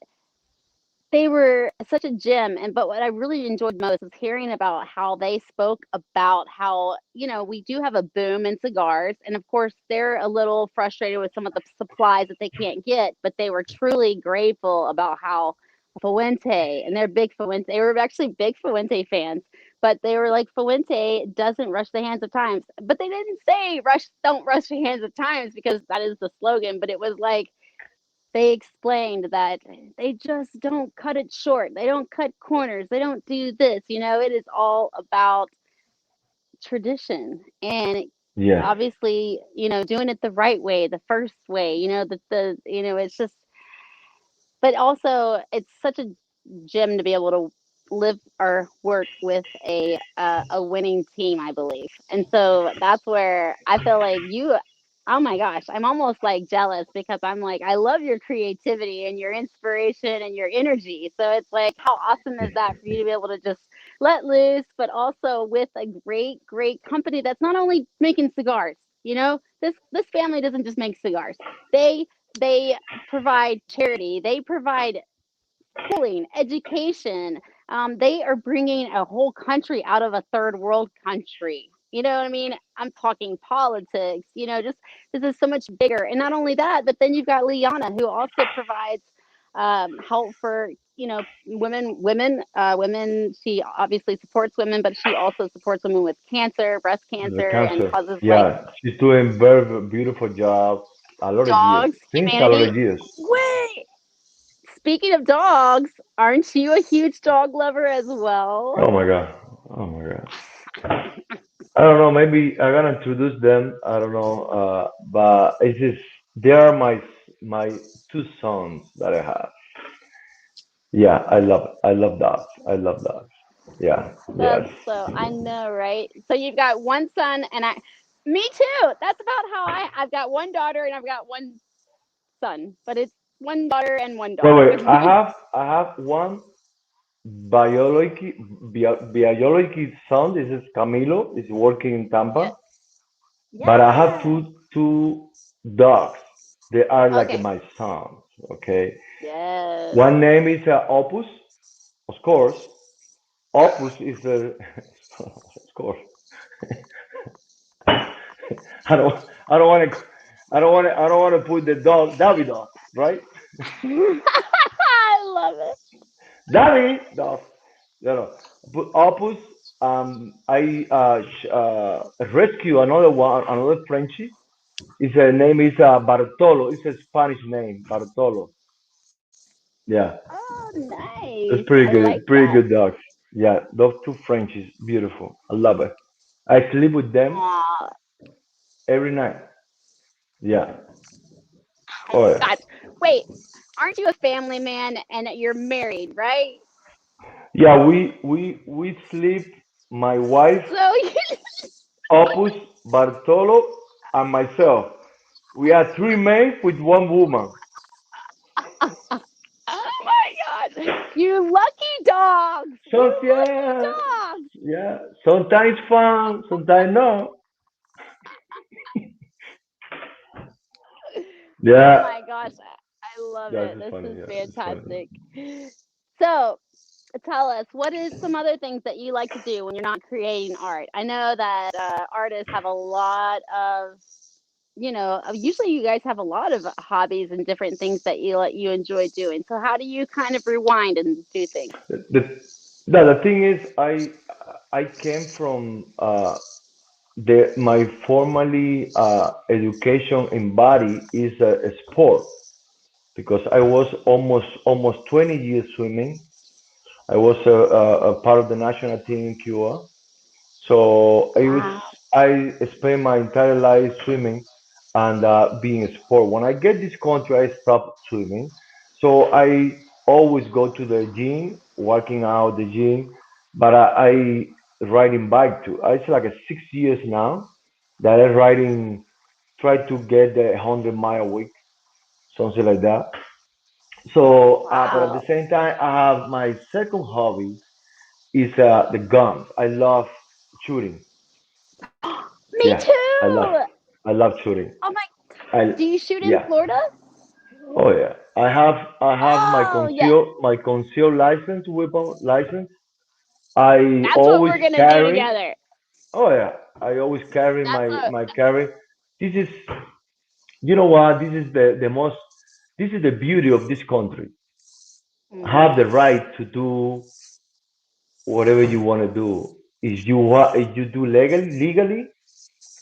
they were such a gem, and but what I really enjoyed most was hearing about how they spoke about how, we do have a boom in cigars, and of course, they're a little frustrated with some of the supplies that they can't get, but they were truly grateful about how Fuente, and they're big Fuente, they were actually big Fuente fans, but they were like, Fuente doesn't rush the hands of times. But they didn't say don't rush the hands of times because that is the slogan, but it was like, they explained that they just don't cut it short. They don't cut corners. They don't do this. It is all about tradition and Yes. obviously, doing it the right way, the first way, it's just, but also it's such a Jim to be able to live or work with a winning team, I believe. And so that's where I feel like you. Oh my gosh, I'm almost like jealous because I'm like I love your creativity and your inspiration and your energy. So it's like how awesome is that for you to be able to just let loose, but also with a great company that's not only making cigars. You know, this family doesn't just make cigars. They provide charity. They provide schooling, education. They are bringing a whole country out of a third world country. You know what I mean? I'm talking politics. You know, just this is so much bigger. And not only that, but then you've got Liana, who also provides help for women. She obviously supports women, but she also supports women with cancer, breast The cancer, and cancer. causes like Yeah, she's doing very beautiful job. A lot of years. dogs, Since a lot humanity. of years. Wait, speaking of dogs, aren't you a huge dog lover as well? Oh my god. Oh my god. I don't know. Maybe I'm gonna introduce them. I don't know. But it's just they are my two sons that I have. Yeah, I love dogs. I love dogs. Yeah. Yes. That's so I know, right? So you've got one son, and me too. That's about how I've got one daughter and I've got one son, but it's one daughter and one Wait, dog. wait. I have one biological biological son. This is Camilo. Is working in Yeah, Tampa. But I have yeah. two dogs. They are like Okay. my sons. Okay. Yes. One name is Opus, of course. Opus is a, of course. I don't, I don't want to, I don't want to put the dog, Davidoff, right? I love it. Davidoff, no, no. But Opus, I rescue another one, another Frenchie. His name is Bartolo. It's a Spanish name, Bartolo. Yeah, Oh, it's nice. pretty I like good, pretty that. good dogs. Yeah, those two Frenchies, beautiful. I love it. I sleep with them Aw, every night. Yeah. oh Oh yeah. gosh. Wait, aren't you a family man and you're married, right? Yeah, we sleep. My wife, So you Opus, Bartolo, and myself. We are three men with one woman. oh my god. You lucky dogs. So You yeah, lucky dogs. yeah. Sometimes fun, sometimes no. Oh Yeah, my gosh. I love yeah. it. It's This funny. is Yeah, it's funny. fantastic. So, tell us, what is some other things that you like to do when you're not creating art? I know that artists have a lot of, usually you guys have a lot of hobbies and different things that you enjoy doing. So, how do you kind of rewind and do things? The thing is, I came from the my formally education in body is a sport because I was almost 20 years swimming. I was a part of the national team in Cuba. So Wow. I spent my entire life swimming and being a sport. When I get this country, I stopped swimming. So I always go to the gym, working out the gym, but I riding bike too. It's like a 6 years now that I riding, try to get the 100 mile a week, something like that. So, but at the Wow. same time, I have my second hobby is the guns. I love shooting. Me Yeah, I love too. I love shooting. Oh my, I do you shoot in yeah. Florida? Oh yeah. I have Oh, yeah. my conceal license, weapon license. I That's what always we're going to do carry. together. Oh yeah. I always carry That's my carry. This is you know what? This is the most. This is the beauty of this country. hmm Have the right to do whatever you want to do. If you do legally,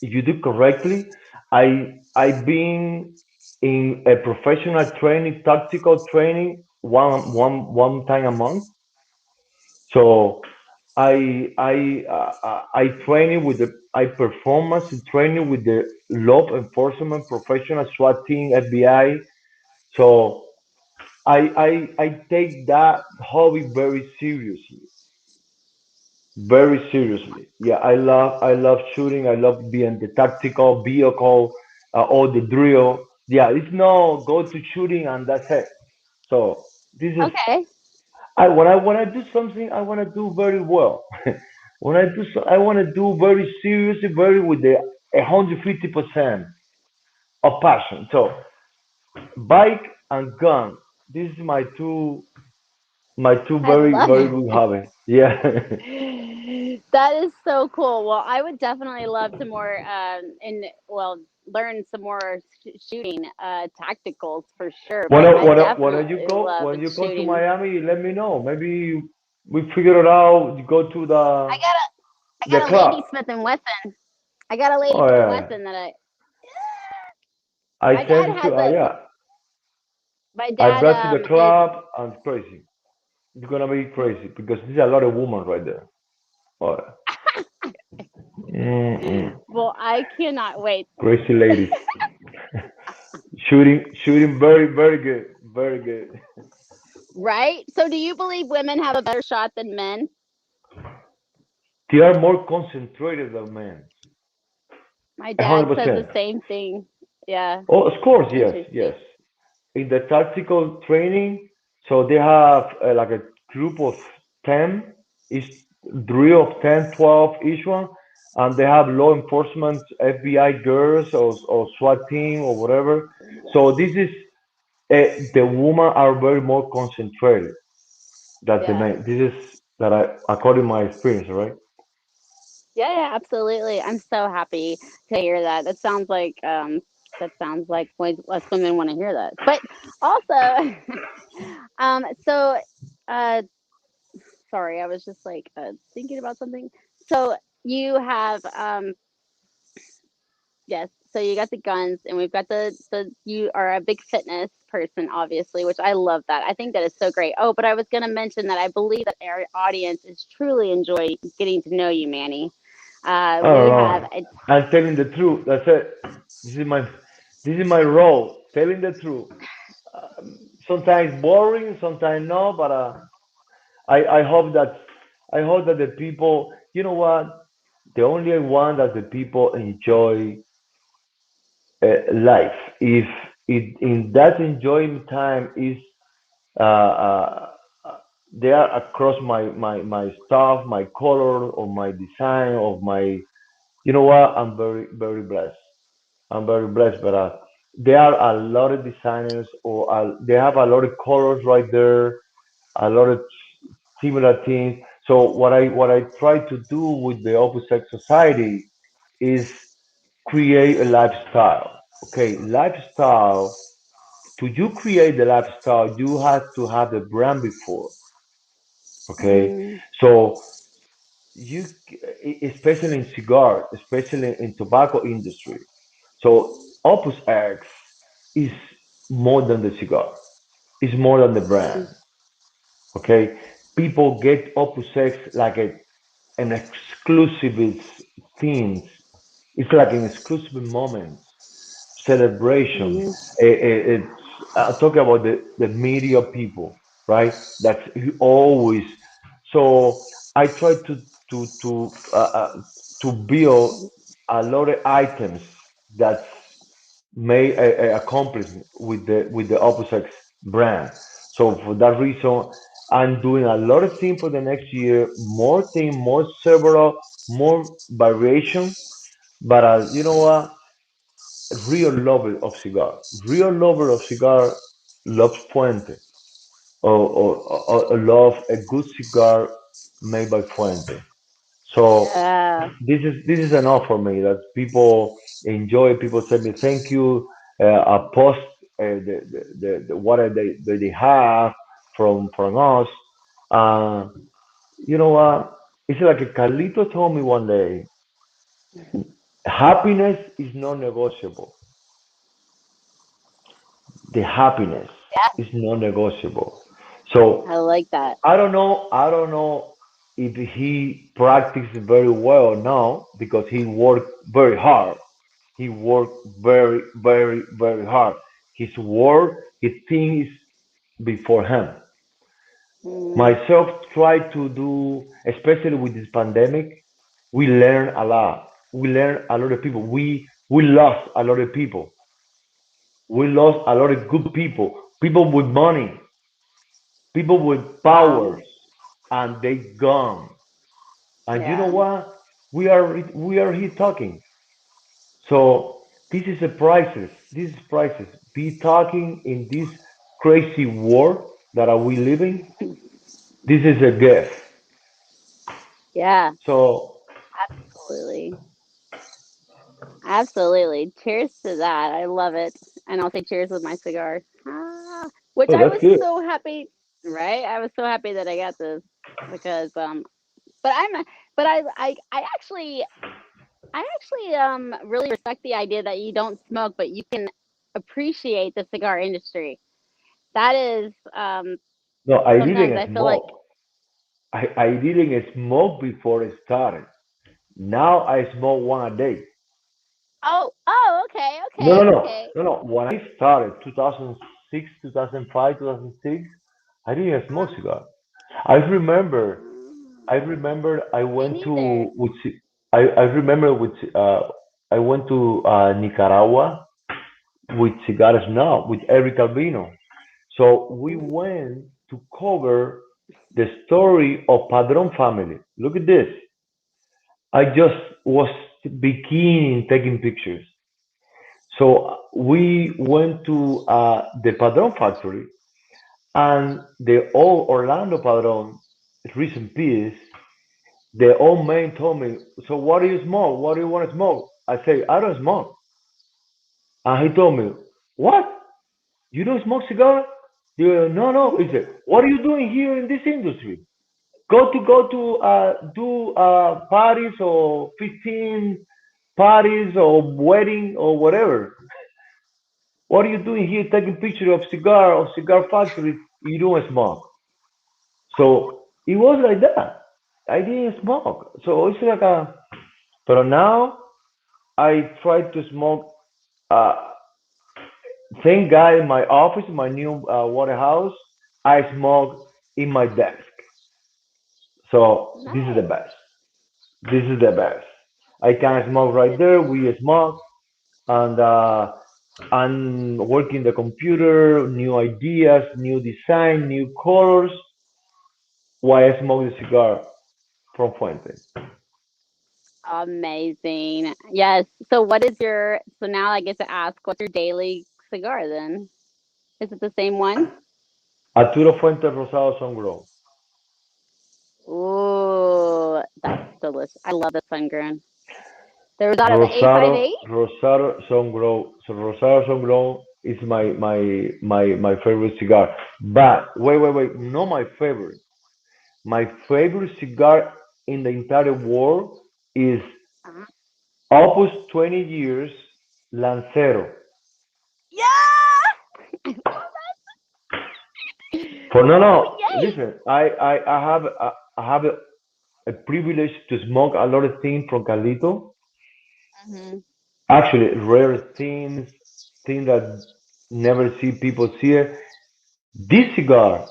if you do correctly, I've been in a professional training, tactical training one time a month. So I training with the I performance and training with the law enforcement professional SWAT team FBI. So I take that hobby very seriously, very seriously. Yeah, I love shooting. I love being the tactical vehicle, all the drill. Yeah, it's no go to shooting and that's it. So this is Okay. when I do something, I want to do very well. When I do so, I want to do very seriously, very with the 150% of passion. So bike and gun. This is my two I very love very good hobby. Yeah. it. That is so cool. Well, I would definitely love to more learn some more shooting tacticals for sure. But I definitely love when you go to shooting. Miami, let me know. Maybe we figure it out. You go to I got a I the got a club. Lady Smith and Wesson. I got a Lady Oh Smith and yeah, Wesson that I my dad tend to has a yeah. my I dad brought to the is club and it's crazy. It's gonna be crazy because there's a lot of women right there. Oh, mm-mm. well, I cannot wait. Crazy ladies. Shooting very good, very good. Right? So do you believe women have a better shot than men? They are more concentrated than men. My A hundred dad says the percent. same thing. Yeah, Oh, of course, yes, yes. interesting. In the tactical training, so they have like a group of 10, each drill of 10, 12 each one, and they have law enforcement, FBI girls or SWAT team or whatever. So this is the women are very more concentrated than the Yeah. men. This is that I according to my experience, right? Yeah, yeah, absolutely. I'm so happy to hear that. That sounds like us women want to hear that. But also, so uh, sorry, I was just like thinking about something. So you have yes, so you got the guns, and we've got the you are a big fitness person, obviously, which I love that. I think that is so great. Oh, but I was going to mention that I believe that our audience is truly enjoying getting to know you, Manny. I We don't have know. I'm telling the truth. That's it. This is my this is my role. Telling the truth. Sometimes boring, sometimes no, but I hope that the people, you know what, the only one that the people enjoy life. If it in that enjoying time is uh, uh, they are across my stuff, my color, or my design, of my, you know what, I'm very blessed. I'm very blessed, but there are a lot of designers, or they have a lot of colors right there, a lot of similar things. So what I try to do with the opposite society is create a lifestyle. Okay, lifestyle. To you create the lifestyle, you have to have the brand before. Okay, mm, so you, especially in cigar, especially in tobacco industry. So Opus X is more than the cigar. It's more than the brand. mm, Okay, people get Opus X like an exclusive things. It's like an exclusive moment, celebration. mm, It's talking about the media people, right? That's always. So I try to build a lot of items that's may accomplish with the opposite brand. So for that reason, I'm doing a lot of things for the next year, more thing, more several, more variation. But you know what? Real lover of cigar, real lover of cigar loves Fuente, or love a good cigar made by Fuente. So yeah. this is enough for me that people enjoy. People send me thank you. I post the what they have from us. Uh, you know what? It's like a Carlito told me one day. Happiness is non-negotiable. The happiness is non-negotiable. I So like that. I don't know if he practiced very well now because he worked very hard. He worked very hard. His work, his things. before him. Mm, Myself tried to do, especially with this pandemic, we learn a lot. We learn a lot of people. We lost a lot of people. We lost a lot of good people, people with money, people with wow. powers, and they gone. And you know Yeah. what? We are here talking. So this is a priceless. This is priceless. Be talking in this crazy world that are we living. This is a gift. Yeah. So Absolutely. Absolutely. Cheers to that. I love it. And I'll say cheers with my cigar. Which oh, I that's was good. so happy, right? I was so happy that I got this because but I'm but I actually really respect the idea that you don't smoke but you can appreciate the cigar industry. That is No, I sometimes didn't I feel like, smoke. I didn't smoke before it started. Now I smoke one a day. oh, okay, No, no, okay, no, okay. no, no. When I started, 2006, 2005, 2006, I didn't smoke Uh-huh. cigar. I remember, I Mm, remember I me went neither. to, I remember I went to Nicaragua with Cigars now, with Eric Albino. So we Mhm. went to cover the story of Padron family. Look at this. I just was beginning taking pictures. So we went to the Padron factory, and the old Orlando Padron, recent piece, the old man told me, "So what do you smoke? What do you want to smoke?" I say, "I don't smoke." And he told me, "What? You don't smoke cigar?" You go, no, no. He said, "What are you doing here in this industry? Go to do parties or 15 parties or wedding or whatever. What are you doing here taking picture of cigar or cigar factory? You don't smoke." So it was like that. I didn't smoke. So it's like a, but now I try to smoke. Uh, Thank God in my office, in my new warehouse, I smoke in my desk. So this is the Nice. best. This is the best. I can smoke right there. We smoke, and I'm working the computer, new ideas, new design, new colors. While I smoke the cigar from Fuente. Amazing. Yes. So what is your, so now I get to ask, what's your daily cigar then? Is it the same one? Arturo Fuente Rosado Songro. Ooh, that's delicious. I love the sun grown. The Rosado, the Rosado, 858? Rosado Songro. So Rosado Songro is my favorite cigar. But wait, not my favorite. My favorite cigar in the entire world is Uh-huh. Opus 20 years Lancero. Yeah! For no, Oh, no, yay! listen, I have a privilege to smoke a lot of things from Carlito. Hmm. Actually, rare things, things that never see people see it. This cigar,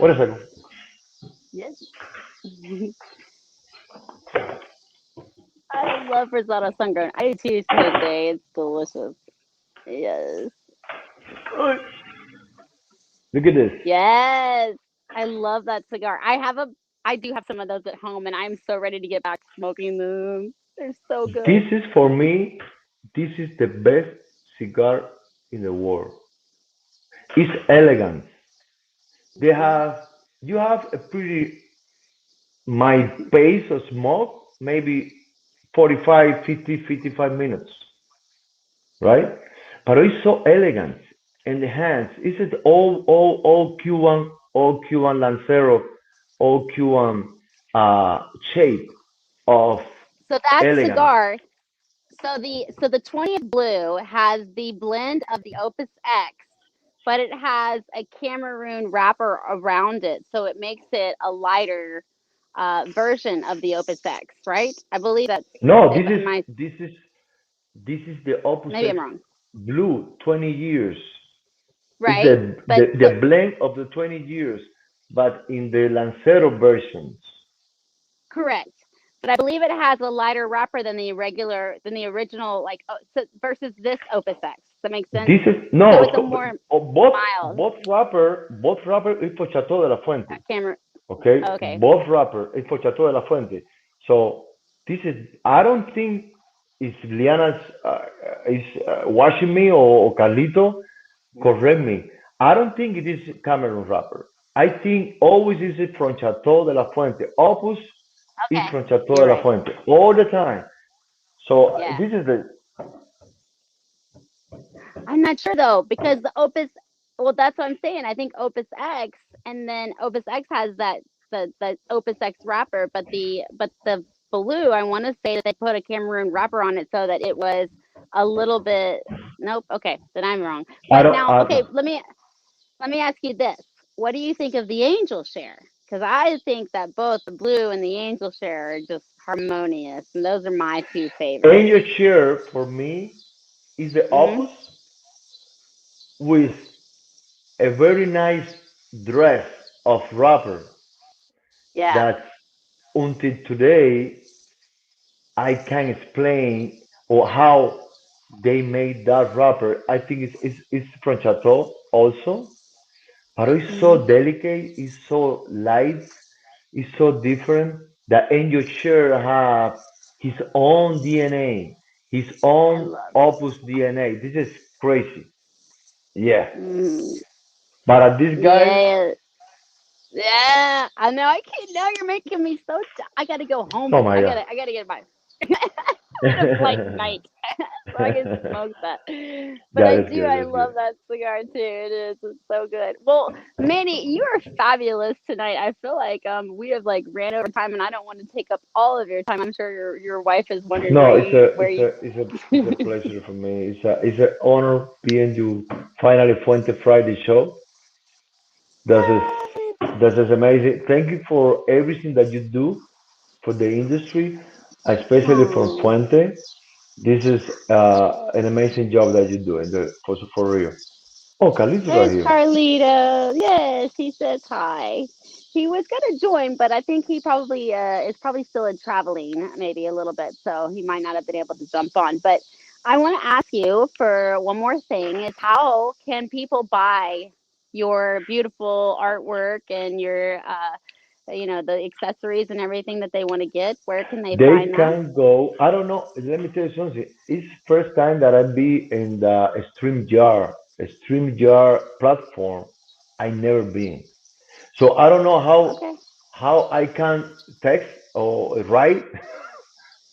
wait a second. Yes. I love Rosado sun grown. I do too, Jose. It's delicious. Yes. Look at this. Yes. I love that cigar. I do have some of those at home and I'm so ready to get back to smoking them. They're so This good. is for me, this is the best cigar in the world. It's elegant. They Hmm. have, you have a pretty, my pace of smoke, maybe 45, 50, 55 minutes, right? But it's so elegant in the hands. It's an all Cuban Lancero, all Cuban shape of So that elegance. cigar, so the 20th blue has the blend of the Opus X, but it has a Cameroon wrapper around it, so it makes it a lighter version of the Opus X, right? I believe that's, No, if my, this is the Opus maybe X I'm wrong. Blue 20 years. It's right? But the blend of the 20 years, but in the Lancero versions. correct. But I believe it has a lighter wrapper than the regular than the original, like versus this Opus X. Does that make sense? This is no, So of it's a course, more mild both rapper is for Chateau de la Fuente. camera. Okay, Okay, both rapper is for Chateau de la Fuente. So this is, I don't think is Liana's is watching me, or Carlito, correct me. I don't think it is Cameron rapper. I think always is it from Chateau de la Fuente. Opus is okay, from Chateau de you're la right. Fuente all the time. So Yeah, this is the I'm not sure though because the Opus. Well, that's what I'm saying. I think Opus X, and then Opus X has that the Opus X wrapper, but the blue. I want to say that they put a Cameroon wrapper on it so that it was a little bit. Nope. Okay, then I'm wrong. I But don't now, I okay, don't. let me ask you this: what do you think of the Angel Share? Because I think that both the blue and the Angel Share are just harmonious, and those are my two favorites. Angel Chair for me is the Hmm. Opus with a very nice dress of rapper Yeah, that until today I can explain or how they made that rapper. I think it's from Chateau also, but it's hmm, so delicate, it's so light, it's so different that Angel Share have his own DNA, his I own love it. Opus DNA. This is crazy. Yeah. Mm, But this guy, yeah, yeah. I know. I can't. Now you're making me so. I gotta go home. oh my I god. gotta. I gotta get my. I'm on a flight tonight, so I can smoke that. But I That is do. good. I That's good. love that cigar too. It is. It's so good. Well, Manny, you are fabulous tonight. I feel like we have like ran over time, and I don't want to take up all of your time. I'm sure your wife is wondering No, where you. it's a pleasure for me. It's an honor being you finally Fuente Friday show. This is this is amazing. Thank you for everything that you do for the industry, especially from Oh. Fuente. This is an amazing job that you're doing. For real. Oh, Carlito's right There's here. Carlito. Yes, he says hi. He was gonna join, but I think he probably is probably still in traveling, maybe a little bit, so he might not have been able to jump on. But I want to ask you for one more thing: is how can people buy your beautiful artwork and your the accessories and everything that they want to get? Where can they They find that? can go. I don't know. Let me tell you something. It's first time that I be in the StreamYard platform. I never been. So I don't know Okay. how I can text or write.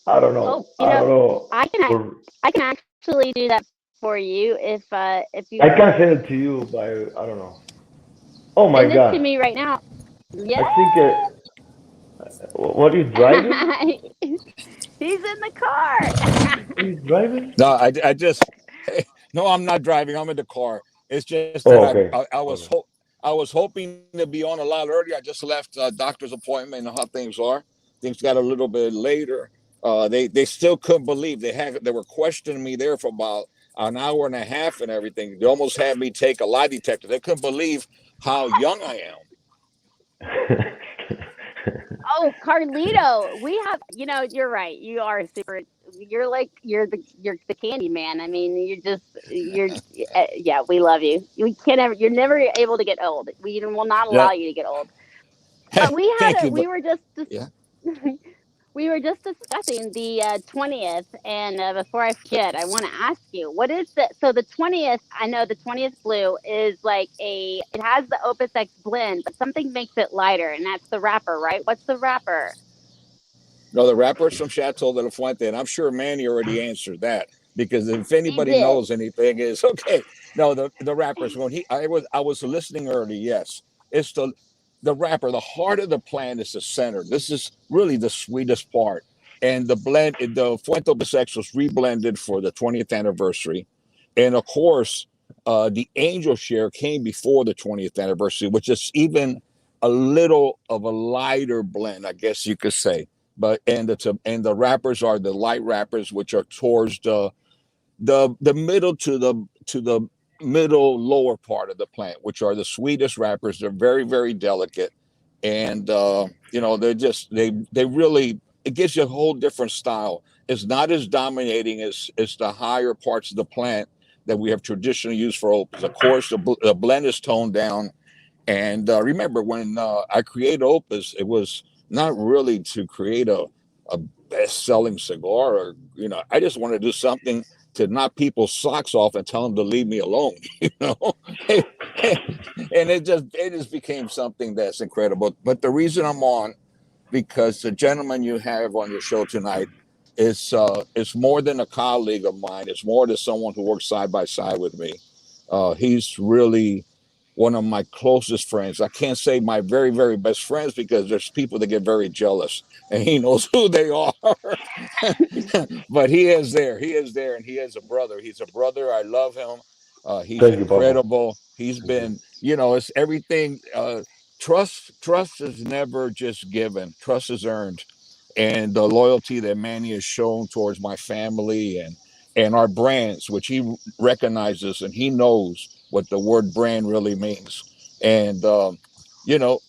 I don't know. Oh, I don't know. I can Or I can actually do that for you if you I can send it to you by I don't know. Oh my send it to God. me right now. Yeah. I think what are you driving? He's in the car. Are you driving? No, I just no, I'm not driving. I'm in the car. It's just that Oh, okay. Okay. I was hoping to be on a lot earlier. I just left a doctor's appointment. You know how things are. Things got a little bit later. They still couldn't believe they were questioning me there for about an hour and a half and everything. They almost had me take a lie detector. They couldn't believe how young I am. Oh, Carlito, we have. You're right. You are super. You're the candy man. I mean, you're. Yeah, we love you. You can never. You're never able to get old. We will not Yeah. allow you to get old. But we Thank had a. you. But We were just. yeah. We were just discussing the 20th, and before I forget, I want to ask you, what is the so the 20th? I know the 20th blue is like it has the Opus X blend, but something makes it lighter, and that's the wrapper, right? What's the wrapper? No, the rappers from Chateau de la Fuente, and I'm sure Manny already answered that because if He anybody did. knows anything, is okay. No, the rappers when I was listening early. Yes, it's the rapper. The heart of the plant is the center. This is really the sweetest part, and the blend. The Fuente Bisex was reblended for the 20th anniversary, and of course, the Angel Share came before the 20th anniversary, which is even a little of a lighter blend, I guess you could say, but and the wrappers are the light wrappers, which are towards the middle to the middle lower part of the plant, which are the sweetest wrappers. They're very, very delicate, and they're just they really, it gives you a whole different style. It's not as dominating as the higher parts of the plant that we have traditionally used for opus. Of course, the blend is toned down. And remember, when I created Opus, it was not really to create a best-selling cigar, or I just wanted to do something to knock people's socks off and tell them to leave me alone. you know, and it just became something that's incredible. But the reason I'm on, because the gentleman you have on your show tonight is more than a colleague of mine. It's more than someone who works side by side with me. He's really one of my closest friends. I can't say my very, very best friends, because there's people that get very jealous, and he knows who they are. But he is there. He is there, and he is a brother. He's a brother. I love him. He's Thank you, Papa. incredible. He's Thank you. been, it's everything. Trust is never just given. Trust is earned, and the loyalty that Manny has shown towards my family and our brands, which he recognizes, and he knows what the word brand really means. And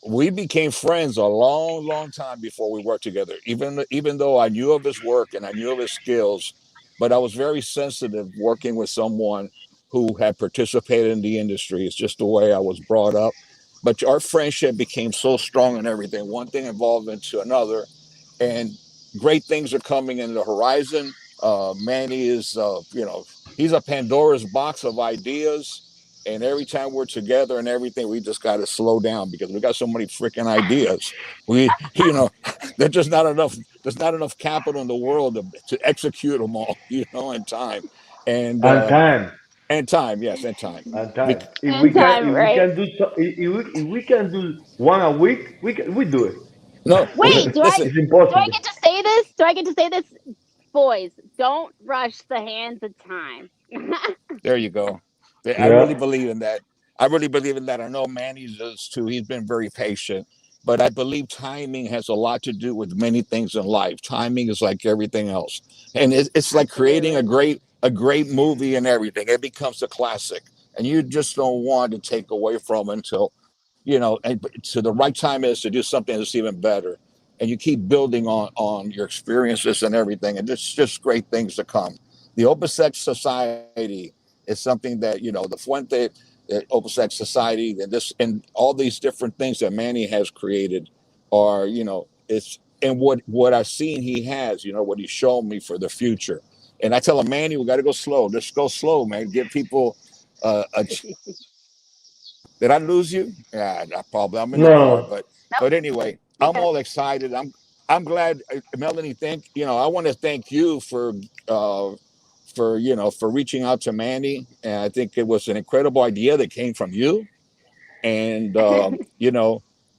we became friends a long, long time before we worked together. Even though I knew of his work and I knew of his skills, but I was very sensitive working with someone who had participated in the industry. It's just the way I was brought up. But our friendship became so strong and everything. One thing evolved into another, and great things are coming in the horizon. Manny is, he's a Pandora's box of ideas. And every time we're together and everything, we just got to slow down, because we got so many freaking ideas. There's just not enough. There's not enough capital in the world to execute them all, in time. And And time. yes, and time. And time. Bec- And time, If we right? can do so, if we can do one a week, we do it. no, Wait, do I listen. It's do I impossible. get to say this? Do I get to say this? Boys, don't rush the hands of time. There you go. I Yeah. really believe in that. I really believe in that. I know Manny does too. He's been very patient, but I believe timing has a lot to do with many things in life. Timing is like everything else, and it's like creating Absolutely. a great movie and everything. It becomes a classic, and you just don't want to take away from it until And so the right time is to do something that's even better, and you keep building on your experiences and everything, and it's just great things to come. The Opus Society is something that the Fuente, the Opus Society, and all these different things that Manny has created are it's and what I've seen he has, what he's shown me for the future. And I tell him, Manny, we got to go slow. Just go slow, man. Give people a did I lose you? Yeah, probably. I'm in the car, No, but anyway, You're I'm good. all excited. I'm glad, Melanie. I want to thank you for reaching out to Manny, and I think it was an incredible idea that came from you. And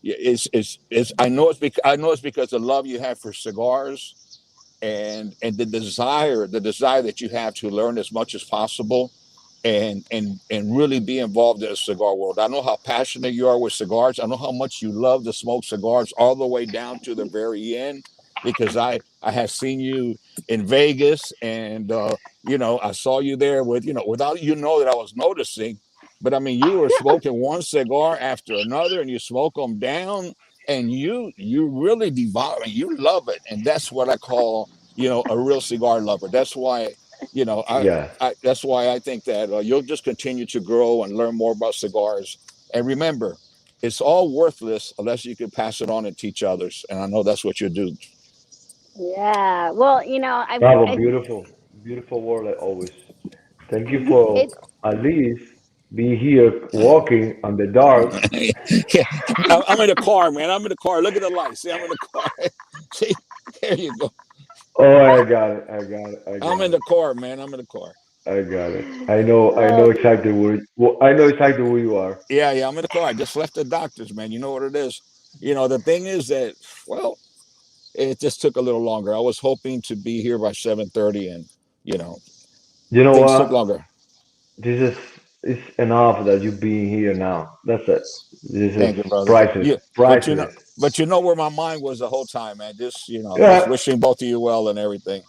it's I know it's because the love you have for cigars, and the desire that you have to learn as much as possible, and really be involved in the cigar world. I know how passionate you are with cigars. I know how much you love to smoke cigars all the way down to the very end, because I have seen you in Vegas, and I saw you there with without that I was noticing. But I mean, you were smoking one cigar after another, and you smoke them down, and you really devour it. You love it, and that's what I call a real cigar lover. That's why you know I yeah. that's why I think that you'll just continue to grow and learn more about cigars. And remember, it's all worthless unless you can pass it on and teach others. And I know that's what you do. Yeah. Well, Bravo, I beautiful, beautiful word like always. Thank you for it's at least be here walking on the dark. Yeah, I'm in the car, man. I'm in the car. Look at the lights. See, I'm in the car. See, there you go. Oh, I got it. I got it. I I'm got in it. the car, man. I'm in the car. I got it. I know. I know oh, exactly where. Well, I know exactly where you are. Yeah, yeah, I'm in the car. I just left the doctor's, man. You know what it is. The thing is that, well, it just took a little longer. I was hoping to be here by 7:30, and you know, You know things took what? longer. This is it's enough that you being here now. That's it. This is Thank you, brother. priceless. Yeah, but you know, Priceless. but you know where my mind was the whole time, man. Just Yeah. wishing both of you well and everything.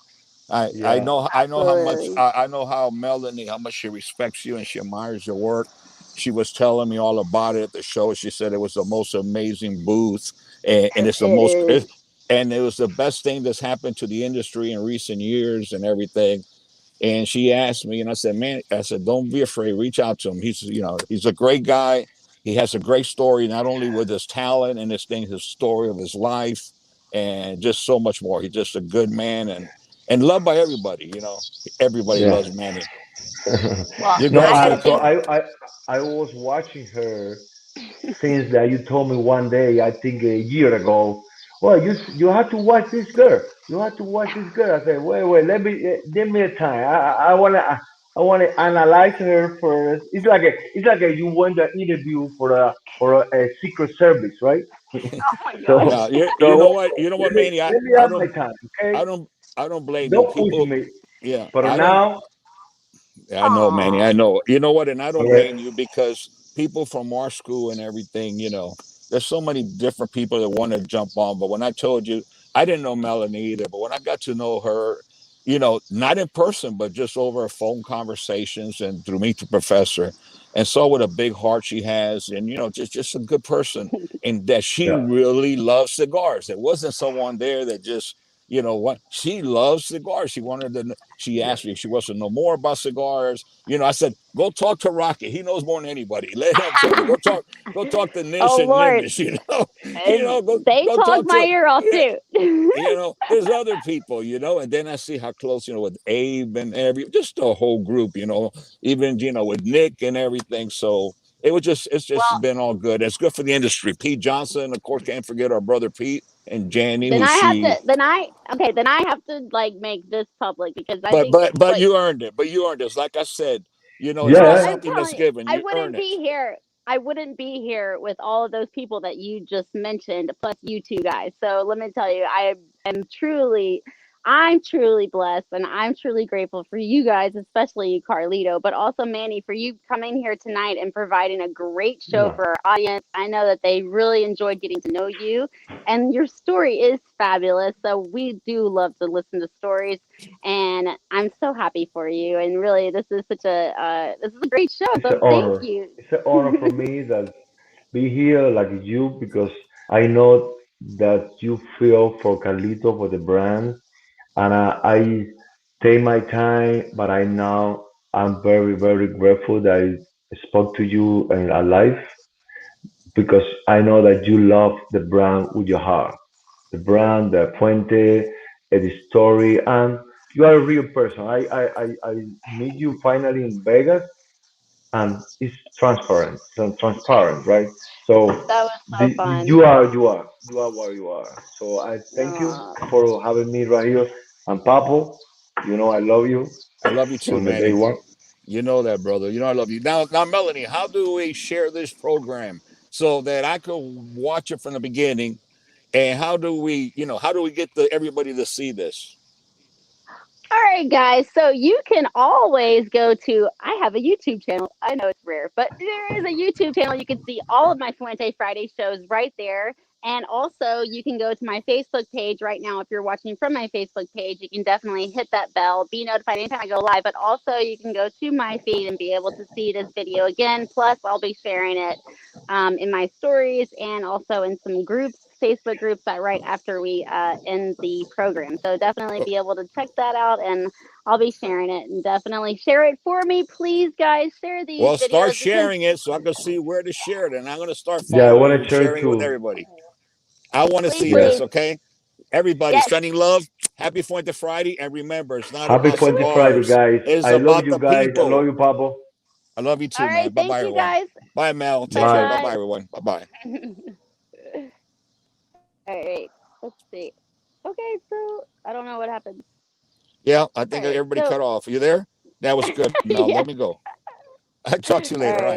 Yeah, I know how much Absolutely. I know how Melanie, how much she respects you and she admires your work. She was telling me all about it at the show. She said it was the most amazing booth, and it's the It most is. and it was the best thing that's happened to the industry in recent years and everything. And she asked me, and I said, "Man, I said, don't be afraid. Reach out to him. He's a great guy. He has a great story, not only with his talent and his story of his life, and just so much more. He's just a good man and loved by everybody. Everybody yeah. loves Manny. Well, You go No, ahead, I got to Stephanie. so thank. I was watching her since that you told me one day, I think a year ago. Well, you have to watch this girl. You have to watch this girl. I said, wait, give me a time. I wanna analyze her first. It's like you want the interview for a secret service, right? Oh my So gosh. Now, you so know what? You know let what, me Manny? let me I have my don't time, okay? I don't I don't blame you. Don't push People, me. yeah, But I don't. now, I know, Manny. Aw. I know. You know what? And I don't okay, blame you because people from our school and everything, there's so many different people that want to jump on. But when I told you, I didn't know Melanie either. But when I got to know her, not in person, but just over phone conversations and through Meet the Professor, and saw what a big heart she has, and just a good person, and that she yeah, really loves cigars. There wasn't someone there that just what she loves cigars. She yeah. asked me if she wants to know more about cigars. I said, go talk to Rocket. He knows more than anybody. Let him tell you. Go talk to Nish Oh and Lord. Nimbus, They go talk talk my to ear off yeah, too. there's other people, and then I see how close, with Abe and just the whole group, even, with Nick and everything. So it's just Well, been all good. It's good for the industry. Pete Johnson, of course, can't forget our brother Pete and Janny, then who I have to. she Then I have to like make this public because I but think but but like. you earned it. But you earned it. Like I said, it's Well, not Yeah, I'm something that's telling you, given. I You wouldn't earn it. be here. I wouldn't be here with all of those people that you just mentioned, plus you two guys. So let me tell you, am truly, I'm truly blessed, and I'm truly grateful for you guys, especially you, Carlito, but also Manny, for you coming here tonight and providing a great show no. for our audience. I know that they really enjoyed getting to know you, and your story is fabulous. So we do love to listen to stories, and I'm so happy for you. And really, this is a great show. It's an So thank honor. you. It's an honor for me that be here like you because I know that you feel for Carlito for the brand, and I take my time, but I know I'm very very grateful that I spoke to you in a life because I know that you love the brand with your heart, the brand, the Fuente, the story, and you are a real person. I meet you finally in Vegas and it's transparent, right? So That was so fun. you are where you are. So I thank you Aw. for having me right here. And Papo, I love you I love you too, from the day Manny. one. You know that, brother. I love you. Now, Melanie, how do we share this program so that I can watch it from the beginning? And how do we get everybody to see this? All right, guys. So you can always go to. I have a YouTube channel. I know it's rare, but there is a YouTube channel. You can see all of my Fuente Friday shows right there. And also, you can go to my Facebook page right now. If you're watching from my Facebook page, you can definitely hit that bell, be notified anytime I go live. But also, you can go to my feed and be able to see this video again. Plus, I'll be sharing it in my stories and also in some groups, Facebook groups that right after we end the program. So definitely be able to check that out, and I'll be sharing it. And definitely share it for me, please, guys. Share these Well, start videos because sharing it so I can see where to share it. And I'm going to start Yeah, I following want you to and share it sharing it with too. everybody. I want to please, see Yeah. this, please, okay? Everybody, yes. sending love. Happy Fuente Friday. And remember, it's not Happy about 20 Friday, cigars, guys. it's I love about you the guys. I love people. you, Papo. I love you All too, right, man. Bye thank bye, you, everyone. guys. Bye, Mel. Take Bye care. Bye. Bye bye. bye, everyone. Bye bye. All right, let's see. Okay, so I don't know what happened. Yeah, I All think right, everybody so cut off. Are you there? That was good, Mel. yeah. Let me go. I'll talk to you All later. All right. right.